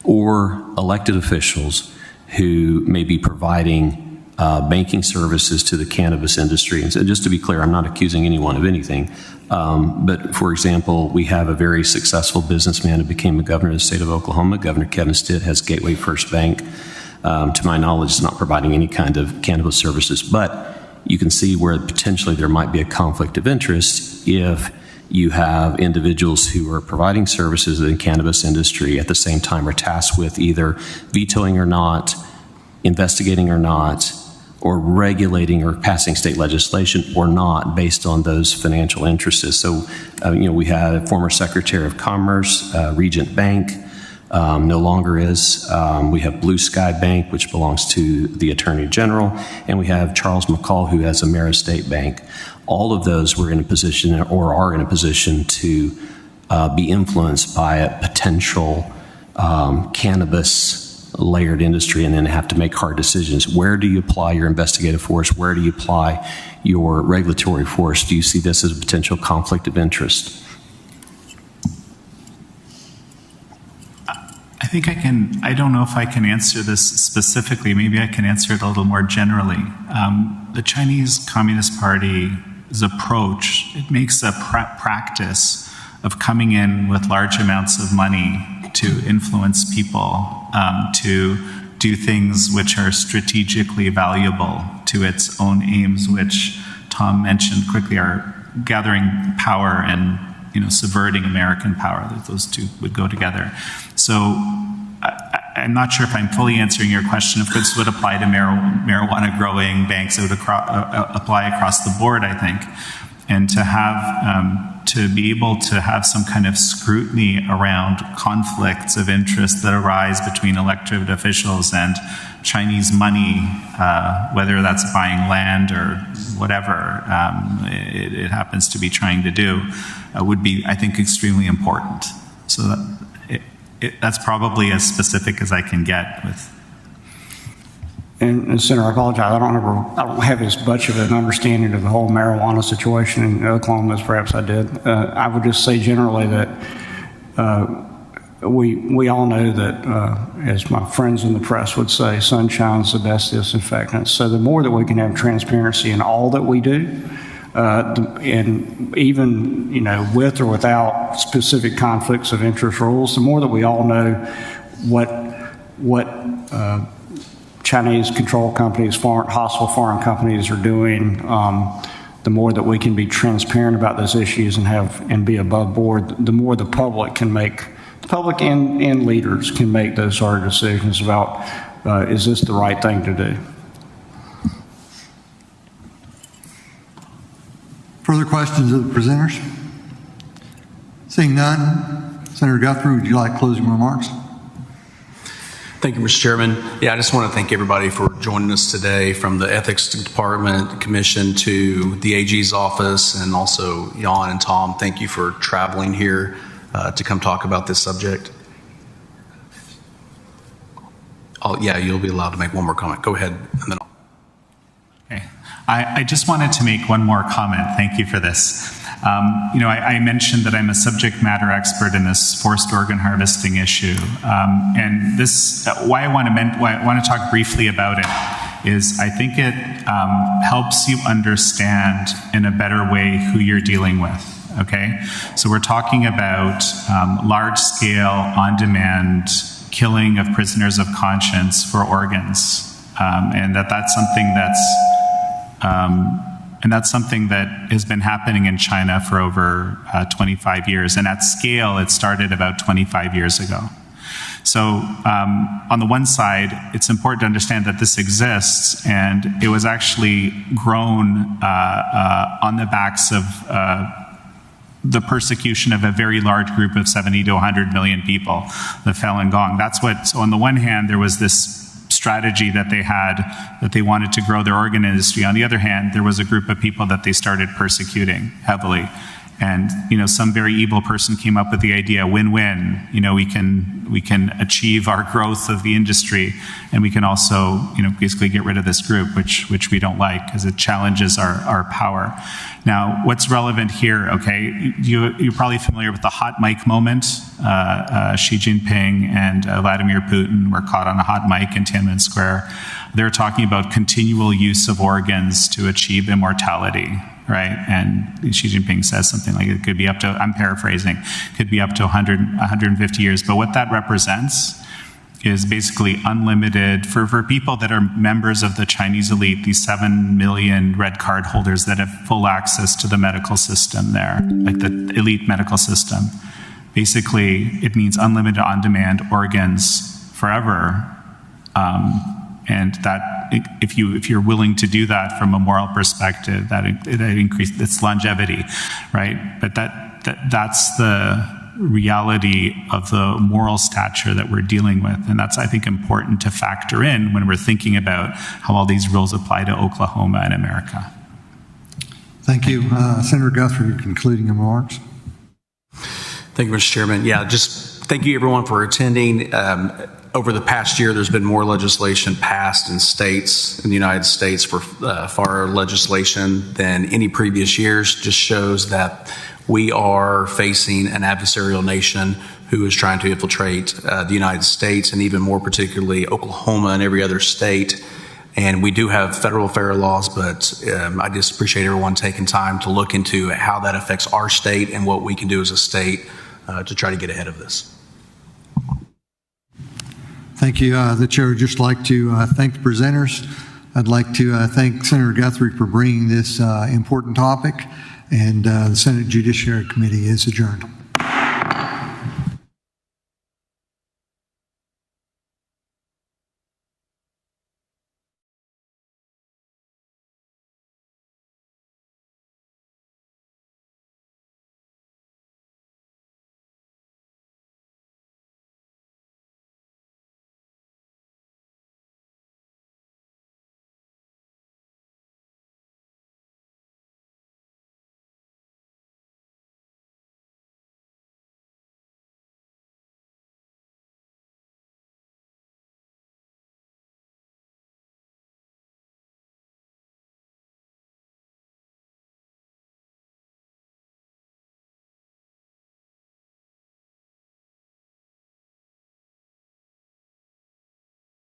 or elected officials who may be providing banking services to the cannabis industry. And so just to be clear, I'm not accusing anyone of anything, but for example, we have a very successful businessman who became the governor of the state of Oklahoma. Governor Kevin Stitt has Gateway First Bank. To my knowledge, is not providing any kind of cannabis services, but you can see where potentially there might be a conflict of interest if you have individuals who are providing services in the cannabis industry at the same time are tasked with either vetoing or not, investigating or not, or regulating or passing state legislation or not based on those financial interests. So, we had a former Secretary of Commerce, Regent Bank, no longer is. We have Blue Sky Bank, which belongs to the Attorney General, and we have Charles McCall, who has AmeriState Bank. All of those were in a position or are in a position to be influenced by a potential cannabis layered industry and then have to make hard decisions. Where do you apply your investigative force? Where do you apply your regulatory force? Do you see this as a potential conflict of interest? I think I don't know if I can answer this specifically. Maybe I can answer it a little more generally. The Chinese Communist Party's approach, it makes a practice of coming in with large amounts of money to influence people, to do things which are strategically valuable to its own aims, which Tom mentioned quickly are gathering power and subverting American power. That those two would go together. So I'm not sure if I'm fully answering your question. If this would apply to marijuana growing banks, it would apply across the board, I think. and to have to be able to have some kind of scrutiny around conflicts of interest that arise between elected officials and Chinese money, whether that's buying land or whatever it happens to be trying to do, would be, I think, extremely important. So that's probably as specific as I can get with. And Senator, I apologize. I don't have as much of an understanding of the whole marijuana situation in Oklahoma as perhaps I did. I would just say generally that we all know that, as my friends in the press would say, sunshine's the best disinfectant. So the more that we can have transparency in all that we do, and even with or without specific conflicts of interest rules, the more that we all know what Chinese controlled companies, hostile foreign companies are doing, the more that we can be transparent about those issues and be above board, the more the public and leaders can make those sort of decisions about is this the right thing to do. Further questions of the presenters? Seeing none, Senator Guthrie, would you like closing remarks? Thank you, Mr. Chairman. Yeah, I just want to thank everybody for joining us today, from the Ethics Department, Commission, to the AG's office, and also Jan and Tom. Thank you for traveling here to come talk about this subject. Oh, yeah, you'll be allowed to make one more comment. Go ahead, and then Okay. I just wanted to make one more comment. Thank you for this. I mentioned that I'm a subject matter expert in this forced organ harvesting issue. And this, why I want to talk briefly about it is I think it helps you understand in a better way who you're dealing with, okay? So we're talking about large-scale, on-demand killing of prisoners of conscience for organs. And that's something that has been happening in China for over 25 years. And at scale, it started about 25 years ago. So on the one side, it's important to understand that this exists, and it was actually grown on the backs of the persecution of a very large group of 70 to 100 million people, the Falun Gong. So on the one hand, there was this strategy that they had, that they wanted to grow their organ industry. On the other hand, there was a group of people that they started persecuting heavily. And, some very evil person came up with the idea, win-win, we can achieve our growth of the industry, and we can also, basically get rid of this group, which we don't like, because it challenges our power. Now, what's relevant here, okay, you're probably familiar with the hot mic moment. Xi Jinping and Vladimir Putin were caught on a hot mic in Tiananmen Square. They're talking about continual use of organs to achieve immortality, right? And Xi Jinping says something like it could be up to, I'm paraphrasing, could be up to 150 years. But what that represents is basically unlimited, for people that are members of the Chinese elite, these 7 million red card holders that have full access to the medical system there, like the elite medical system. Basically, it means unlimited on-demand organs forever. And that if you're willing to do that from a moral perspective, that increases its longevity, right? But that's the reality of the moral stature that we're dealing with. And that's, I think, important to factor in when we're thinking about how all these rules apply to Oklahoma and America. Thank you. Senator Guthrie, your concluding remarks. Thank you, Mr. Chairman. Yeah, just thank you, everyone, for attending. Over the past year, there's been more legislation passed in states in the United States for far legislation than any previous years. Just shows that we are facing an adversarial nation who is trying to infiltrate the United States, and even more particularly Oklahoma and every other state. And we do have federal fair laws, but I just appreciate everyone taking time to look into how that affects our state and what we can do as a state to try to get ahead of this. Thank you. The chair would just like to thank the presenters. I'd like to thank Senator Guthrie for bringing this important topic, and the Senate Judiciary Committee is adjourned.